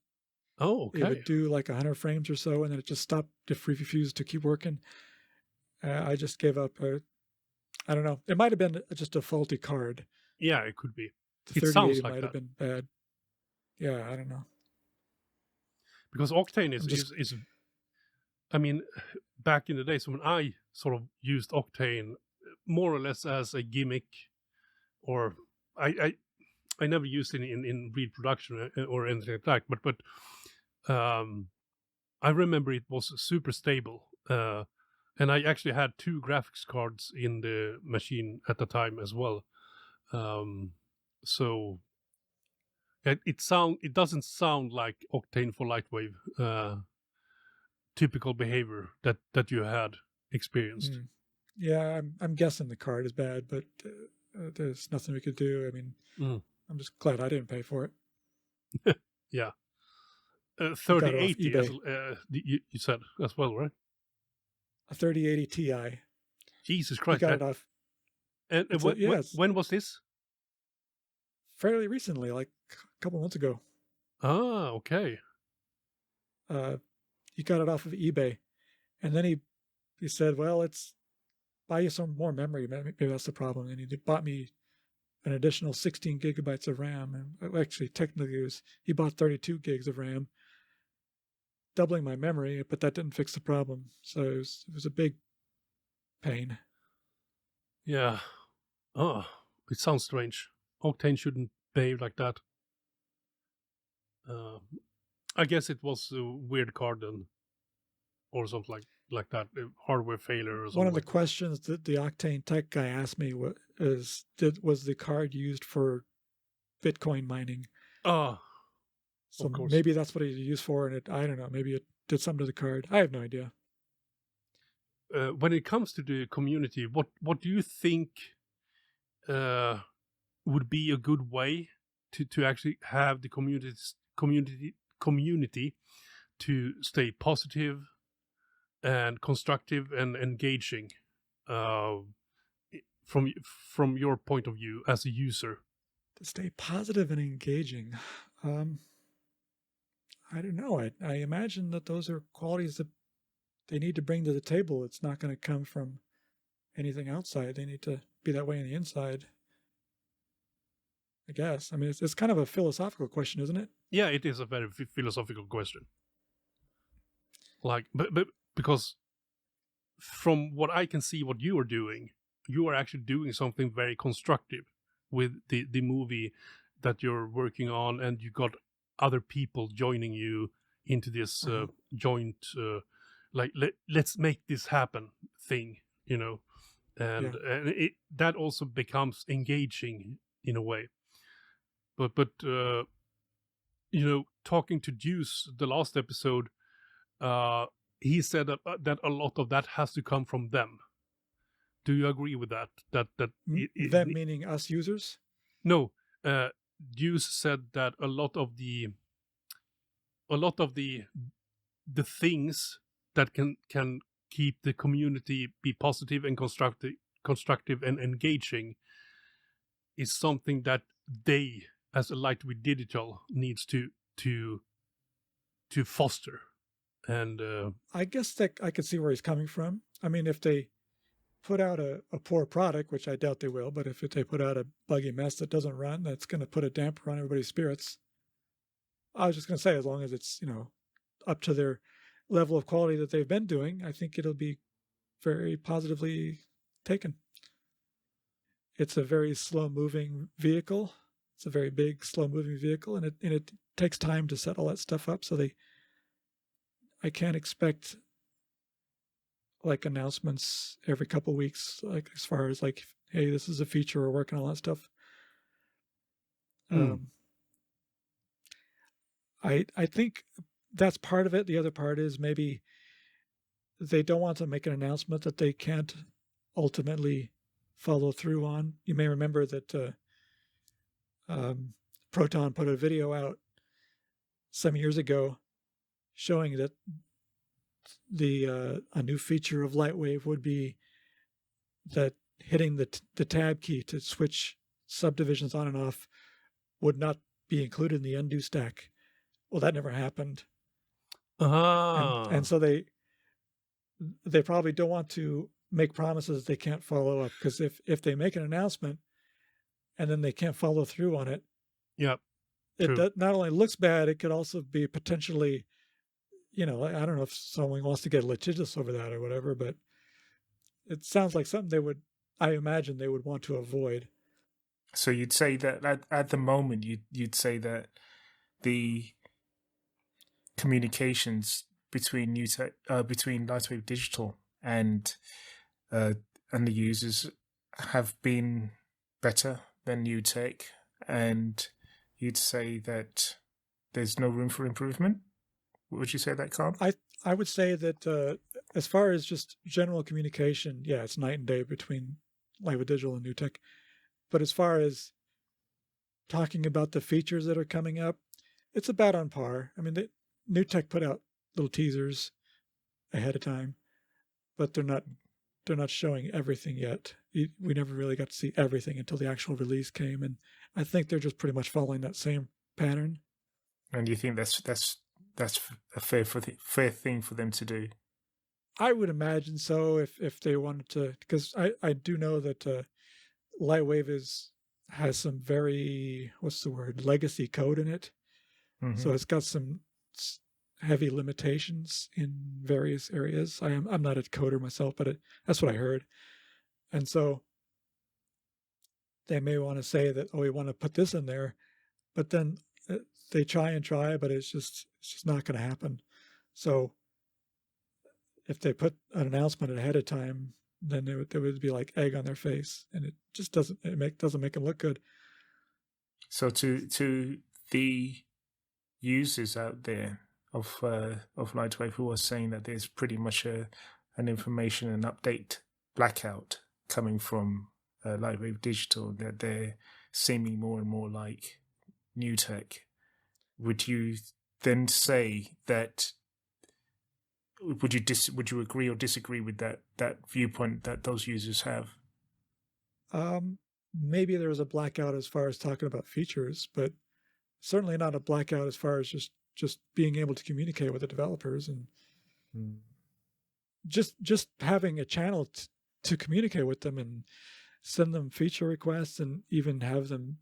would do like 100 frames or so, and then it just stopped. It refused to keep working. I just gave up. I don't know. It might have been just a faulty card. Yeah, it could be. The 3080 might have been bad. Yeah, I don't know. Because Octane is I mean, back in the days when I sort of used Octane more or less as a gimmick, or I never used it in real production or anything like that, but I remember it was super stable, and I actually had 2 graphics cards in the machine at the time as well. So it doesn't sound like Octane for Lightwave. Typical behavior that you had experienced. Yeah, I'm guessing the card is bad, but there's nothing we could do. I mean, I'm just glad I didn't pay for it. Yeah. 3080, you said as well, right? A 3080 Ti. Jesus Christ. Got it off. And when was this? Fairly recently, like a couple months ago. Ah, okay. He got it off of eBay, and then he said, well, let's buy you some more memory. Maybe that's the problem. And he bought me an additional 16 gigabytes of RAM. And actually, technically, he bought 32 gigs of RAM, doubling my memory, but that didn't fix the problem. So it was a big pain. Yeah. Oh, it sounds strange. Octane shouldn't behave like that. I guess it was a weird card then, or something like that, hardware failure or something. One of the questions that the Octane Tech guy asked me was the card used for Bitcoin mining? Oh, so maybe that's what it used for, and I don't know, maybe it did something to the card. I have no idea. When it comes to the community, what do you think would be a good way to actually have the community to stay positive and constructive and engaging from your point of view as a user? To stay positive and engaging, I don't know. I imagine that those are qualities that they need to bring to the table. It's not going to come from anything outside. They need to be that way on the inside, I guess. I mean, it's kind of a philosophical question, isn't it? Yeah, it is a very philosophical question. Like, but because from what I can see, what you are doing, you are actually doing something very constructive with the movie that you're working on, and you got other people joining you into this joint, like let's make this happen thing, you know, and that also becomes engaging in a way. But you know, talking to Juice the last episode, he said that a lot of that has to come from them. Do you agree with that? Them meaning us users? No, Juice said that a lot of the things that can keep the community be positive and constructive and engaging is something that they, as a Lightwave Digital, needs to foster. And I guess that I could see where he's coming from. I mean, if they put out a poor product, which I doubt they will, but if they put out a buggy mess that doesn't run, that's going to put a damper on everybody's spirits. I was just going to say, as long as it's, you know, up to their level of quality that they've been doing, I think it'll be very positively taken. It's a very slow-moving vehicle. It's a very big, slow-moving vehicle, and it takes time to set all that stuff up. So I can't expect like announcements every couple of weeks, like as far as like, hey, this is a feature we're working on, all that stuff. I think that's part of it. The other part is maybe they don't want to make an announcement that they can't ultimately follow through on. You may remember that Proton put a video out some years ago showing that a new feature of Lightwave would be that hitting the tab key to switch subdivisions on and off would not be included in the undo stack. Well, that never happened. And so they probably don't want to make promises they can't follow up, because if they make an announcement and then they can't follow through on it, it not only looks bad, it could also be potentially, I don't know if someone wants to get litigious over that or whatever, but it sounds like something I imagine they would want to avoid. So you'd say that at the moment, you'd say that the communications between between Lightwave Digital and the users have been better than NewTek, and you'd say that there's no room for improvement? Would you say that, Carl? I would say that as far as just general communication, yeah, it's night and day between LightWave Digital and NewTek. But as far as talking about the features that are coming up, it's about on par. I mean, NewTek put out little teasers ahead of time, but they're not showing everything yet. We never really got to see everything until the actual release came, and I think they're just pretty much following that same pattern. And you think that's a fair thing for them to do? I would imagine so, if they wanted to, because I do know that Lightwave has some very, legacy code in it. Mm-hmm. So it's got some heavy limitations in various areas. I'm not a coder myself, but that's what I heard. And so they may want to say that, we want to put this in there, but then they try, but it's just not going to happen. So if they put an announcement ahead of time, then there would be like egg on their face, and it just doesn't make them look good. So to the users out there of Lightwave who are saying that there's pretty much an information and update blackout coming from Lightwave Digital, that they're seeming more and more like NewTek, would you then say that? Would you agree or disagree with that viewpoint that those users have? Maybe there was a blackout as far as talking about features, but certainly not a blackout as far as just being able to communicate with the developers and just having a channel to communicate with them and send them feature requests, and even have them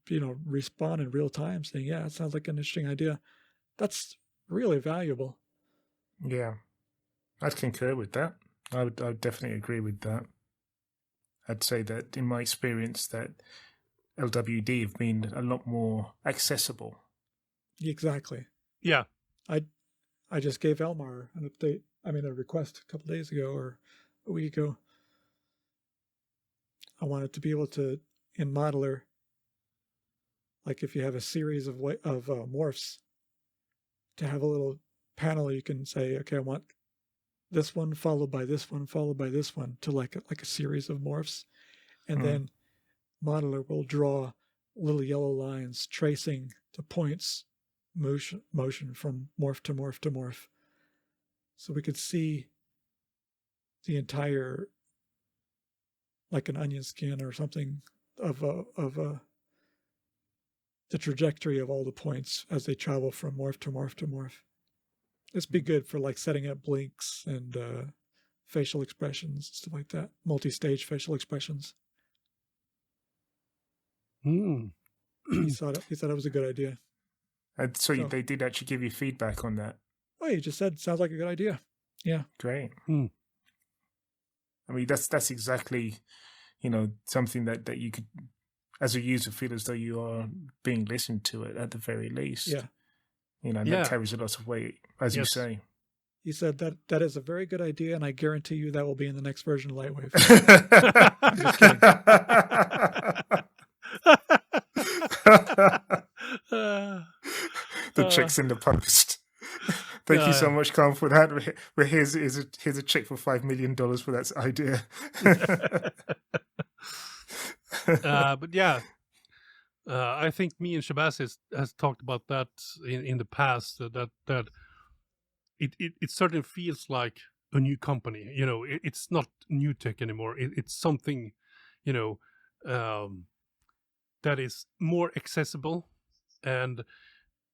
respond in real time saying, yeah, it sounds like an interesting idea. That's really valuable. Yeah, I'd concur with that. I would definitely agree with that. I'd say that in my experience that LWD have been a lot more accessible. Exactly. Yeah. I just gave Elmar an update. A request a couple days ago or a week ago. I wanted to be able to, in Modeler, like if you have a series of morphs, to have a little panel you can say, okay, I want this one followed by this one followed by this one, to like a series of morphs, and then Modeler will draw little yellow lines tracing the points motion from morph to morph to morph, so we could see the entire, like an onion skin or something, of the trajectory of all the points as they travel from morph to morph to morph. This would be good for like setting up blinks and facial expressions, stuff like that. Multi-stage facial expressions. He thought it was a good idea. So they did actually give you feedback on that? Oh, you just said sounds like a good idea. Yeah. Great. That's exactly, something that you could, as a user, feel as though you are being listened to at the very least. Yeah. That carries a lot of weight, as you say. He said that is a very good idea, and I guarantee you that will be in the next version of Lightwave. I'm just kidding. The check's in the post. Thank you so much, Carl, for that. Here's a check for $5 million for that idea. But yeah, I think me and Shabazz has talked about that in the past. That it certainly feels like a new company. You know, it's not NewTek anymore. It's something, you know, that is more accessible, and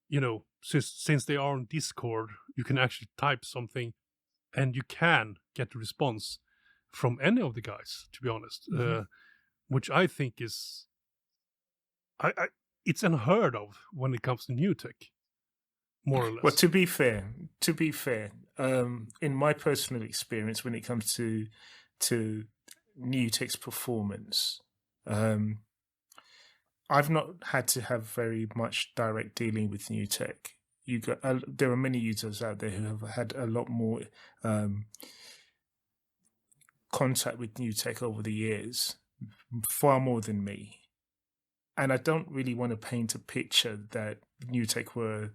you know, since they are on Discord, you can actually type something, and you can get a response from any of the guys. To be honest, which I think is, I it's unheard of when it comes to NewTek, more or less. Well, to be fair, in my personal experience, when it comes to NewTek's performance, I've not had to have very much direct dealing with NewTek. There are many users out there who have had a lot more contact with NewTek over the years, far more than me. And I don't really want to paint a picture that NewTek were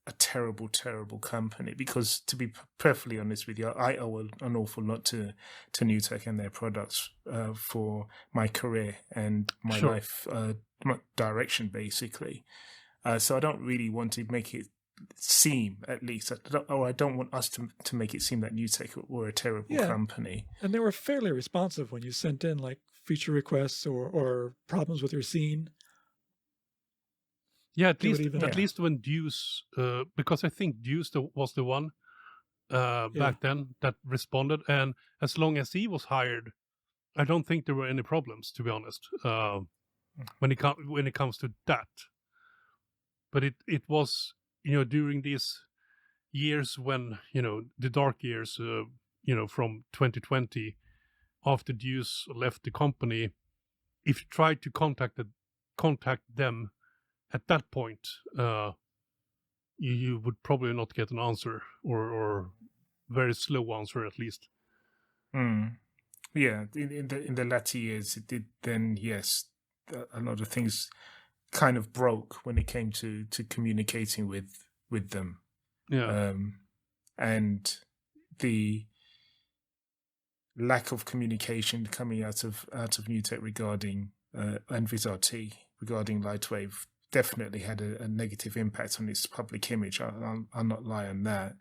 a terrible, terrible company, because to be perfectly honest with you, I owe an awful lot to NewTek and their products for my career and my life my direction, basically. So I don't really want to make it seem, at least, I don't want us to make it seem that NewTek were a terrible company. And they were fairly responsive when you sent in like feature requests or problems with your scene. Yeah, at least when Deuce, because I think Deuce was the one back then that responded, and as long as he was hired, I don't think there were any problems, to be honest. When it comes to that, but it was, you know, during these years when, you know, the dark years, you know, from 2020, after Deuce left the company, if you tried to contact them at that point, you would probably not get an answer, or very slow answer at least. Yeah, in the latter years, it did. Then yes, a lot of things kind of broke when it came to communicating with them. Yeah, and the lack of communication coming out of NewTek regarding and VizRT regarding Lightwave definitely had a negative impact on its public image. I'll not lie on that.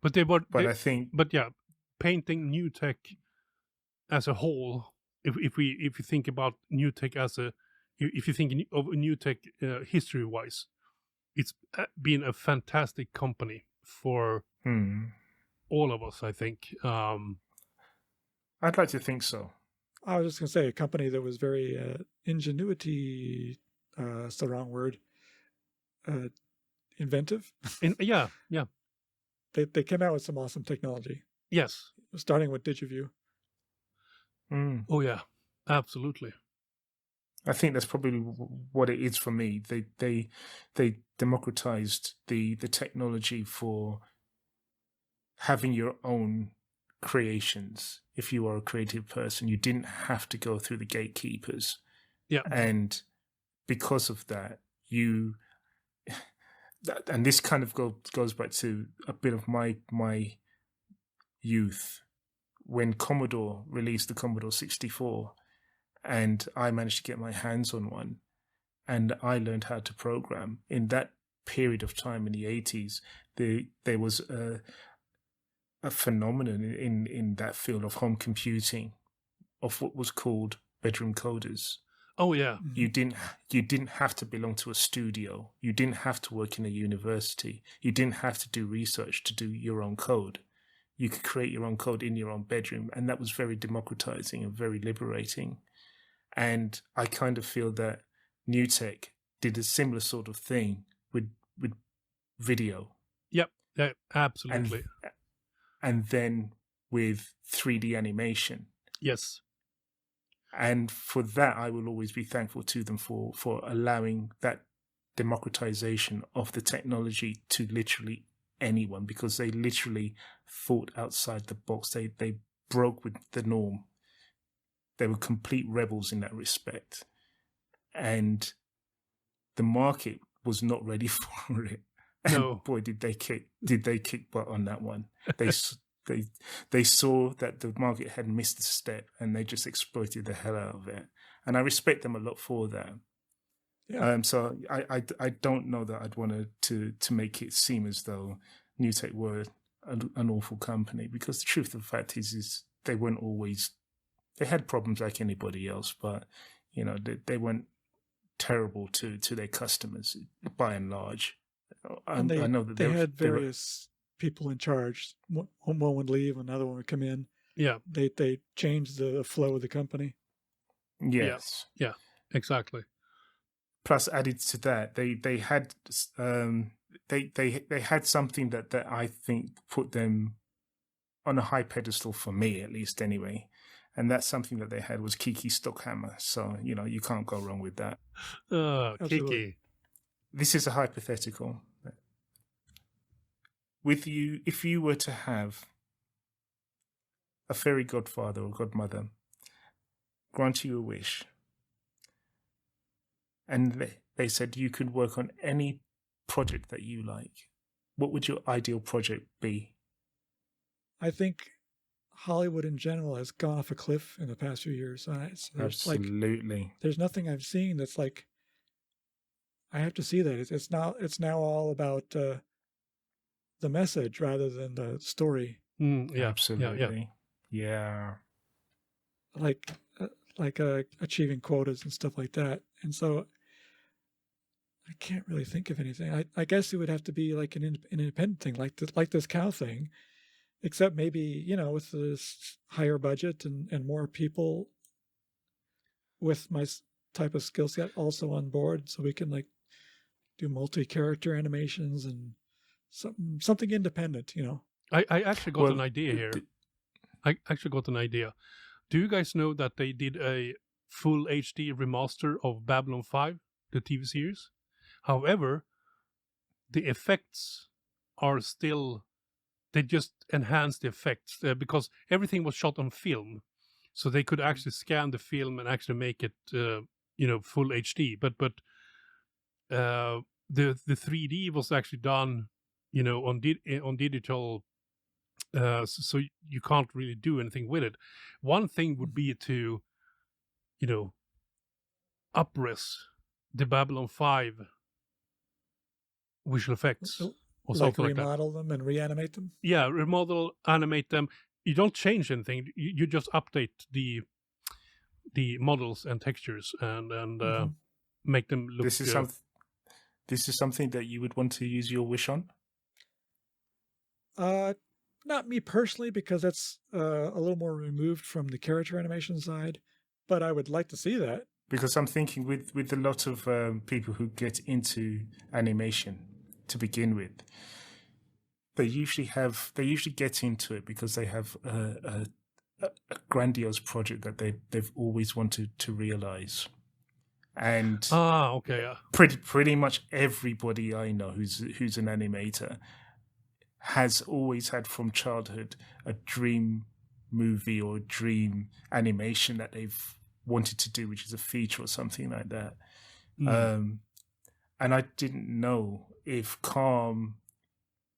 but they were. But I think. But yeah, painting NewTek as a whole. If you think about NewTek if you think of NewTek history-wise, it's been a fantastic company for all of us, I think. I'd like to think so. I was just going to say a company that was very ingenuity, that's the wrong word, inventive. Yeah. They came out with some awesome technology. Yes. Starting with DigiView. Oh, yeah, absolutely. I think that's probably what it is for me. They democratized the technology for having your own creations. If you are a creative person, you didn't have to go through the gatekeepers. Yeah. And because of that, and this kind of goes back to a bit of my youth, when Commodore released the Commodore 64, and I managed to get my hands on one, and I learned how to program. In that period of time in the 80s, there was a phenomenon in that field of home computing, of what was called bedroom coders. Oh yeah. You didn't have to belong to a studio. You didn't have to work in a university. You didn't have to do research to do your own code. You could create your own code in your own bedroom, and that was very democratizing and very liberating. And I kind of feel that NewTek did a similar sort of thing with video. Yep, yeah, absolutely. And then with 3D animation. Yes. And for that, I will always be thankful to them for allowing that democratization of the technology to literally anyone, because they literally thought outside the box. They broke with the norm. They were complete rebels in that respect. And the market was not ready for it. And no. Boy, did they kick butt on that one. They saw that the market had missed a step, and they just exploited the hell out of it. and I respect them a lot for that. Yeah. So I don't know that I'd want to make it seem as though NewTek were an awful company, because the truth of the fact is they weren't always. They had problems like anybody else, but they weren't terrible to their customers by and large. I know that they had various people in charge. One would leave, another one would come in. Yeah. They changed the flow of the company. Yes. Yeah. Exactly. Plus, added to that, they had they had something that I think put them on a high pedestal, for me at least, anyway. And that's something that they had was Kiki Stockhammer. So you can't go wrong with that. Kiki. This is a hypothetical. If you were to have a fairy godfather or godmother grant you a wish, and they said you could work on any project that you like, what would your ideal project be? I think Hollywood in general has gone off a cliff in the past few years. Absolutely. There's nothing I've seen that's like, I have to see that. It's now all about the message rather than the story. Yeah. Absolutely. Yeah. Like achieving quotas and stuff like that. And so I can't really think of anything. I guess it would have to be like an independent thing, like this cow thing, except maybe, with this higher budget and more people with my type of skill set also on board, so we can like do multi-character animations and something independent, I actually got an idea here. I actually got an idea. Do you guys know that they did a full HD remaster of Babylon 5, the TV series? However, the effects are still, they just enhanced the effects because everything was shot on film. So they could actually scan the film and actually make it, full HD. But the 3D was actually done, on digital. So you can't really do anything with it. One thing would be to, up-res the Babylon 5 visual effects or something like that. Remodel them and reanimate them. Yeah, remodel, animate them. You don't change anything. You just update the models and textures and make them look. This is something that you would want to use your wish on. Not me personally, because that's a little more removed from the character animation side, but I would like to see that. Because I'm thinking with a lot of people who get into animation to begin with, they usually get into it because they have a grandiose project that they've always wanted to realize. And pretty much everybody I know who's an animator has always had from childhood a dream movie or a dream animation that they've wanted to do, which is a feature or something like that. And I didn't know if Calm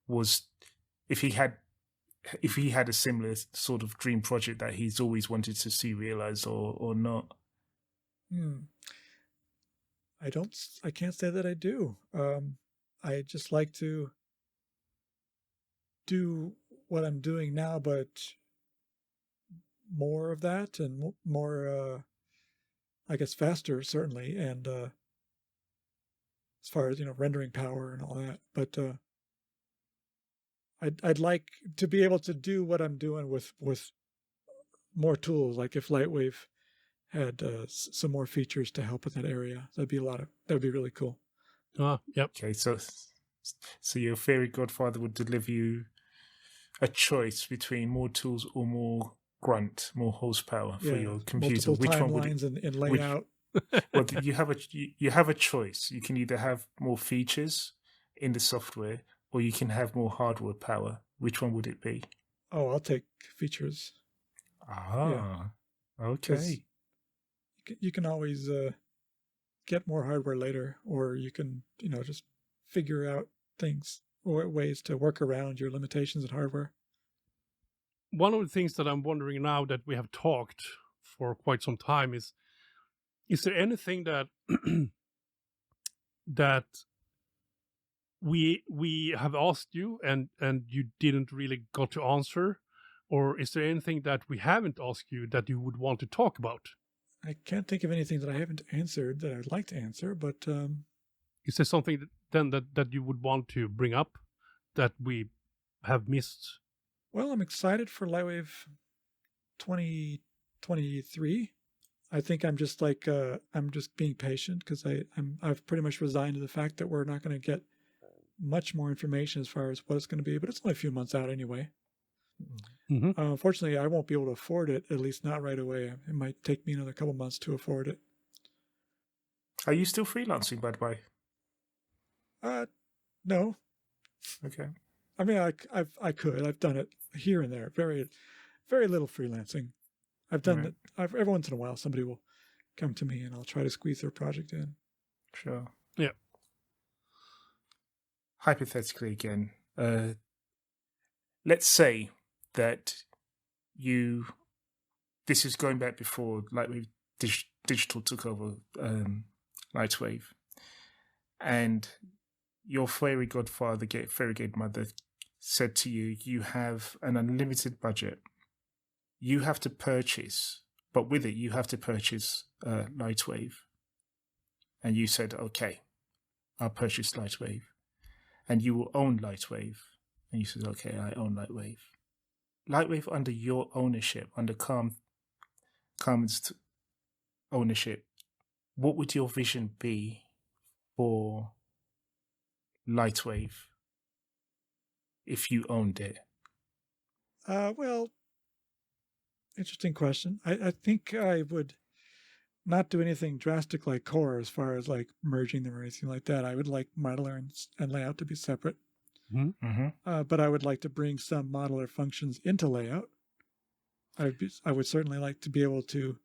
was, if he had a similar sort of dream project that he's always wanted to see realized or not. I can't say that I do. I just like to do what I'm doing now, but more of that and more, I guess, faster, certainly. And as far as, rendering power and all that, but I'd like to be able to do what I'm doing with more tools. Like if Lightwave had some more features to help with that area, that'd be really cool. Yep. Okay, so your fairy godfather would deliver you a choice between more tools or more grunt, more horsepower for your computer. Multiple Which timelines one would it, and layout. Well, you have a choice. You can either have more features in the software, or you can have more hardware power. Which one would it be? Oh, I'll take features. Okay. You can always get more hardware later, or you can, just figure out things or ways to work around your limitations in hardware. One of the things that I'm wondering now that we have talked for quite some time is is there anything that that we have asked you and you didn't really got to answer, or is there anything that we haven't asked you that you would want to talk about? I can't think of anything that I haven't answered that I'd like to answer, but is there something that you would want to bring up that we have missed? Well, I'm excited for Lightwave 2023. I think I'm just like I'm just being patient because I've pretty much resigned to the fact that we're not going to get much more information as far as what it's going to be, but it's only a few months out anyway. Mm-hmm. Unfortunately, I won't be able to afford it, at least not right away. It might take me another couple months to afford it. Are you still freelancing, by the way? No. Okay. I mean, I could. I've done it here and there. Very, very little freelancing. I've done it. Every once in a while, somebody will come to me and I'll try to squeeze their project in. Sure. Yeah. Hypothetically, again, let's say that this is going back before LightWave Digital took over LightWave, and your fairy godfather, fairy godmother, said to you, you have an unlimited budget. You have to purchase, but with it, you have to purchase LightWave. And you said, okay, I'll purchase LightWave. And you will own LightWave. And you said, okay, I own LightWave. LightWave under your ownership, under Carmen's ownership, what would your vision be for LightWave if you owned it? Well, interesting question. I think I would not do anything drastic like core as far as like merging them or anything like that. I would like modeler and layout to be separate. Mm-hmm. But I would like to bring some modeler functions into layout. I would certainly like to be able to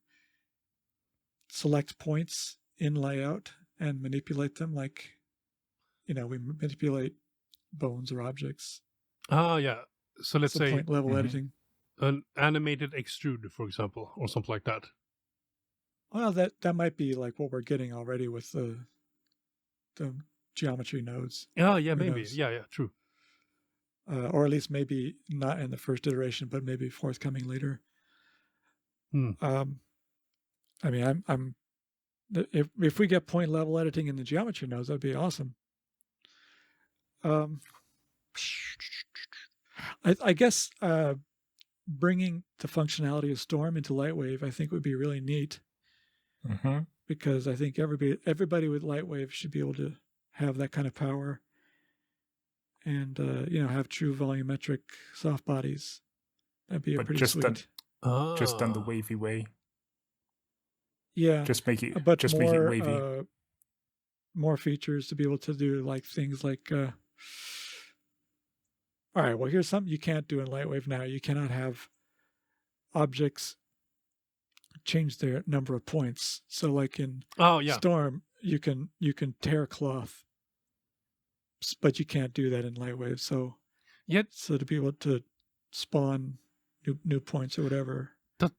select points in layout and manipulate them like, we manipulate bones or objects. Yeah. So let's say point level editing. An animated extrude, for example, or something like that. Well, that might be like what we're getting already with the geometry nodes. Yeah, maybe. Knows? Yeah, true. Or at least maybe not in the first iteration, but maybe forthcoming later. I mean, I'm if we get point level editing in the geometry nodes, that'd be awesome. I guess bringing the functionality of Storm into LightWave, I think would be really neat. Because I think everybody with LightWave should be able to have that kind of power, and have true volumetric soft bodies. That'd be pretty sweet. Just done the wavy way. Yeah, just make it make it wavy. More features to be able to do like things like. All right, well, here's something you can't do in LightWave now. You cannot have objects change their number of points. So, like in Storm, you can tear cloth, but you can't do that in LightWave. So, so to be able to spawn new points or whatever.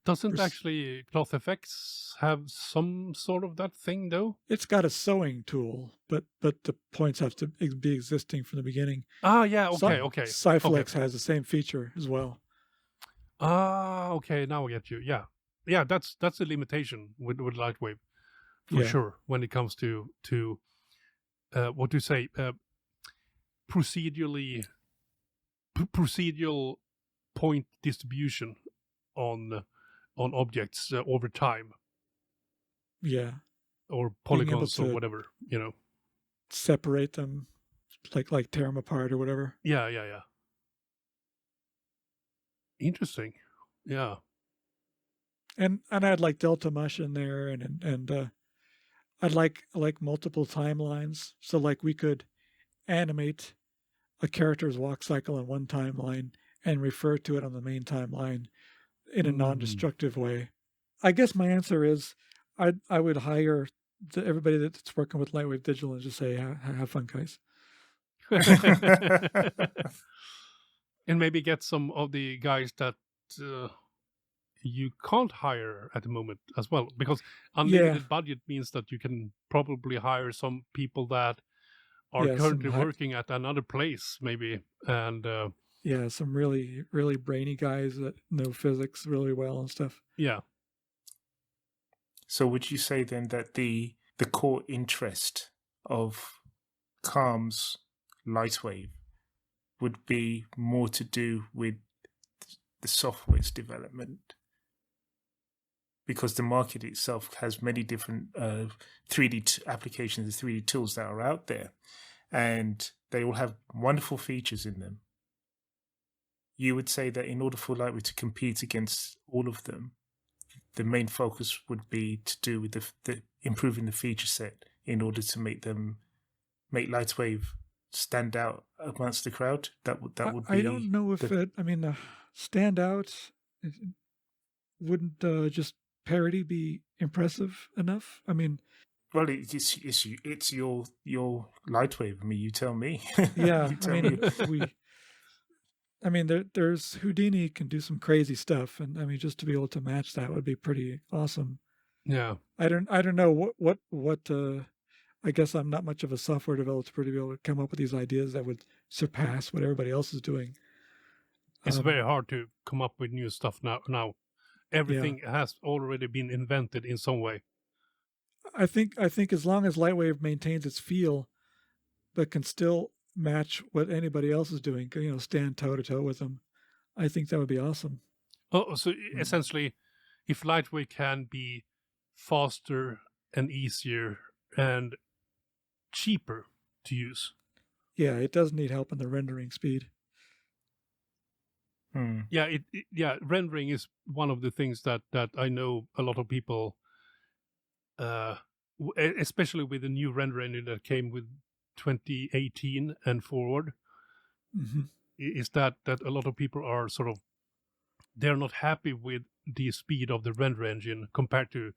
Doesn't actually Cloth Effects have some sort of that thing though? It's got a sewing tool, but the points have to be existing from the beginning. Okay. Cyflex has the same feature as well. Okay, now I get you. Yeah, that's a limitation with LightWave for sure when it comes to what do you say, procedural point distribution on objects over time. Yeah. Or polygons or whatever, separate them, like tear them apart or whatever. Yeah. Interesting. Yeah. And I'd like Delta Mush in there, and I'd like multiple timelines. So like we could animate a character's walk cycle in one timeline and refer to it on the main timeline in a non-destructive way. I guess my answer is I would hire everybody that's working with LightWave Digital and just say, have fun, guys. And maybe get some of the guys that you can't hire at the moment as well, because unlimited budget means that you can probably hire some people that are currently working at another place, maybe, and some really, really brainy guys that know physics really well and stuff. Yeah. So would you say then that the core interest of Carm's Lightwave would be more to do with the software's development? Because the market itself has many different 3D applications and 3D tools that are out there, and they all have wonderful features in them. You would say that in order for Lightwave to compete against all of them, the main focus would be to do with the improving the feature set in order to make Lightwave stand out amongst the crowd. That would be. I don't know if stand out wouldn't just parody be impressive enough? I mean, well, it's your Lightwave. I mean, you tell me. Yeah, there's Houdini can do some crazy stuff, and I mean, just to be able to match that would be pretty awesome. Yeah, I don't know what. I guess I'm not much of a software developer to be able to come up with these ideas that would surpass what everybody else is doing. It's very hard to come up with new stuff now. Everything has already been invented in some way. I think as long as Lightwave maintains its feel, but can still match what anybody else is doing, stand toe to toe with them, I think that would be awesome. Oh, so essentially, if Lightwave can be faster and easier and cheaper to use. Yeah, it does need help in the rendering speed. Yeah, rendering is one of the things that I know a lot of people, especially with the new render engine that came with 2018 and forward, is that a lot of people are they're not happy with the speed of the render engine compared to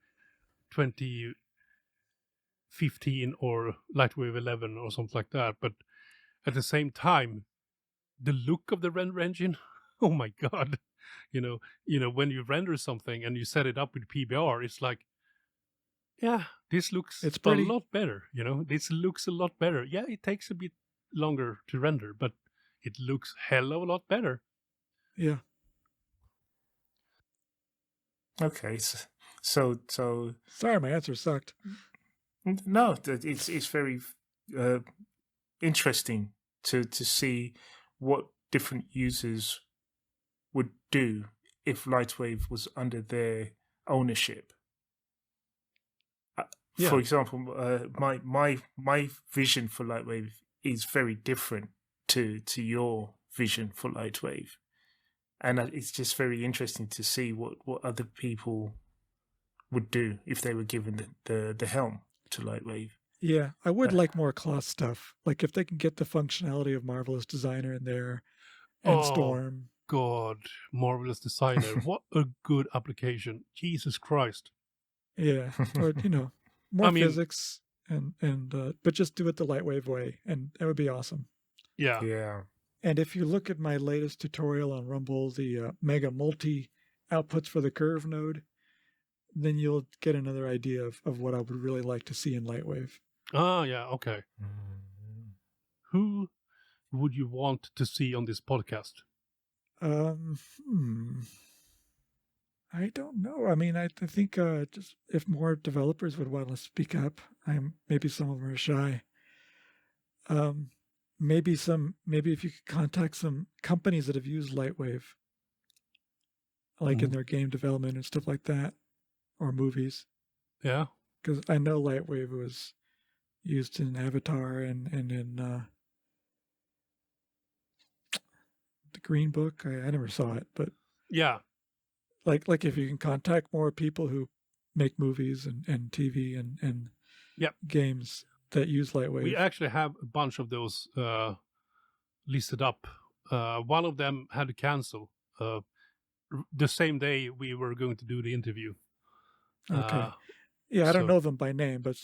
2015 or Lightwave 11 or something like that. But at the same time, the look of the render engine, oh my God, when you render something and you set it up with PBR, it's like, yeah, this looks a lot better. This looks a lot better. Yeah, it takes a bit longer to render, but it looks hell of a lot better. Yeah. Okay, so sorry, my answer sucked. No, it's very interesting to see what different users would do if Lightwave was under their ownership. For example, my vision for Lightwave is very different to your vision for Lightwave, and it's just very interesting to see what other people would do if they were given the helm to Lightwave. Yeah, I would like more cloth stuff. Like if they can get the functionality of Marvelous Designer in there and Storm. God, Marvelous Designer. What a good application. Jesus Christ. Yeah, or, more physics and but just do it the Lightwave way, and that would be awesome. Yeah. Yeah. And if you look at my latest tutorial on Rumble, the Mega Multi outputs for the curve node, then you'll get another idea of what I would really like to see in Lightwave. Oh, yeah, okay. Who would you want to see on this podcast? I don't know. I mean, I think just if more developers would want to speak up, maybe some of them are shy. Maybe if you could contact some companies that have used Lightwave, like in their game development and stuff like that, or movies. Yeah, because I know Lightwave was used in Avatar and in the Green Book. I never saw it, but yeah. Like if you can contact more people who make movies and TV and games that use Lightwave. We actually have a bunch of those listed up. One of them had to cancel the same day we were going to do the interview. Okay. I don't know them by name, but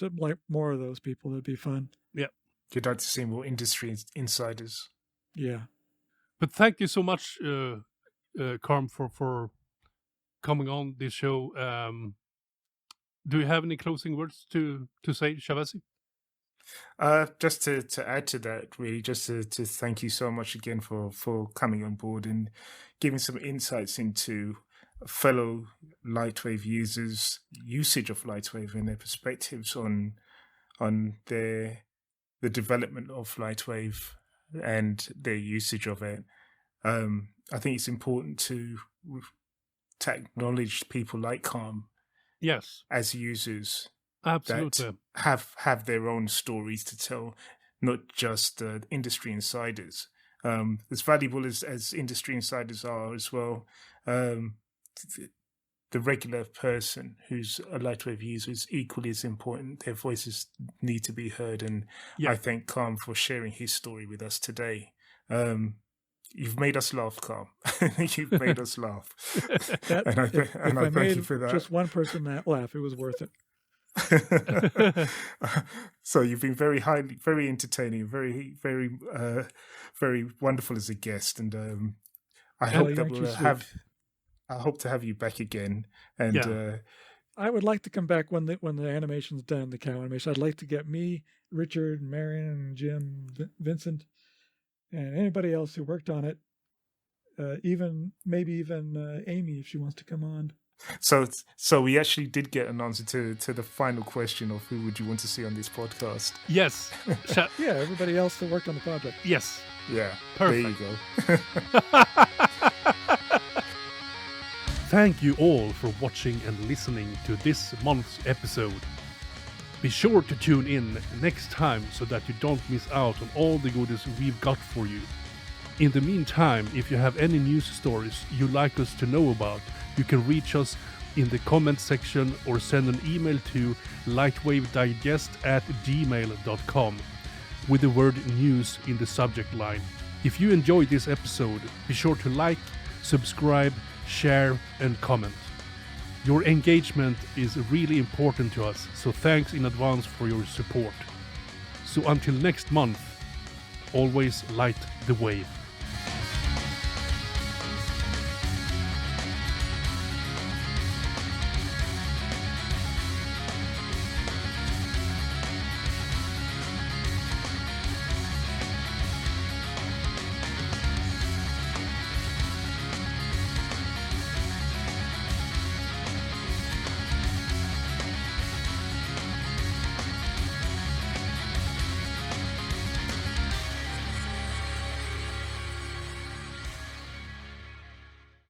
more of those people would be fun. Yeah. You'd like to see more industry insiders. Yeah. But thank you so much, Carm, for coming on this show. Do you have any closing words to say, Shavasi? Just to add to that, really, just to thank you so much again for coming on board and giving some insights into fellow Lightwave users' usage of Lightwave and their perspectives on the development of Lightwave and their usage of it. I think it's important to acknowledge people like Carm, yes, as users. Absolutely. That have their own stories to tell, not just industry insiders. As valuable as industry insiders are as well, the regular person who's a Lightwave user is equally as important. Their voices need to be heard, and I thank Carm for sharing his story with us today. You've made us laugh, Carm. You've made us laugh. And I thank you for that. Just one person laugh, it was worth it. So you've been very entertaining, very wonderful as a guest, and I hope that I hope to have you back again. And I would like to come back when the animation's done, the cow animation. I'd like to get me, Richard, Marion, Jim, Vincent, and anybody else who worked on it. Maybe even Amy, if she wants to come on. So we actually did get an answer to the final question of who would you want to see on this podcast. Yes. Yeah, everybody else that worked on the project. Yes. Yeah. Perfect. There you go. Thank you all for watching and listening to this month's episode. Be sure to tune in next time so that you don't miss out on all the goodies we've got for you. In the meantime, if you have any news stories you'd like us to know about, you can reach us in the comment section or send an email to lightwavedigest@gmail.com with the word news in the subject line. If you enjoyed this episode, be sure to like, subscribe, share and comment. Your engagement is really important to us, so thanks in advance for your support. So until next month, always light the wave.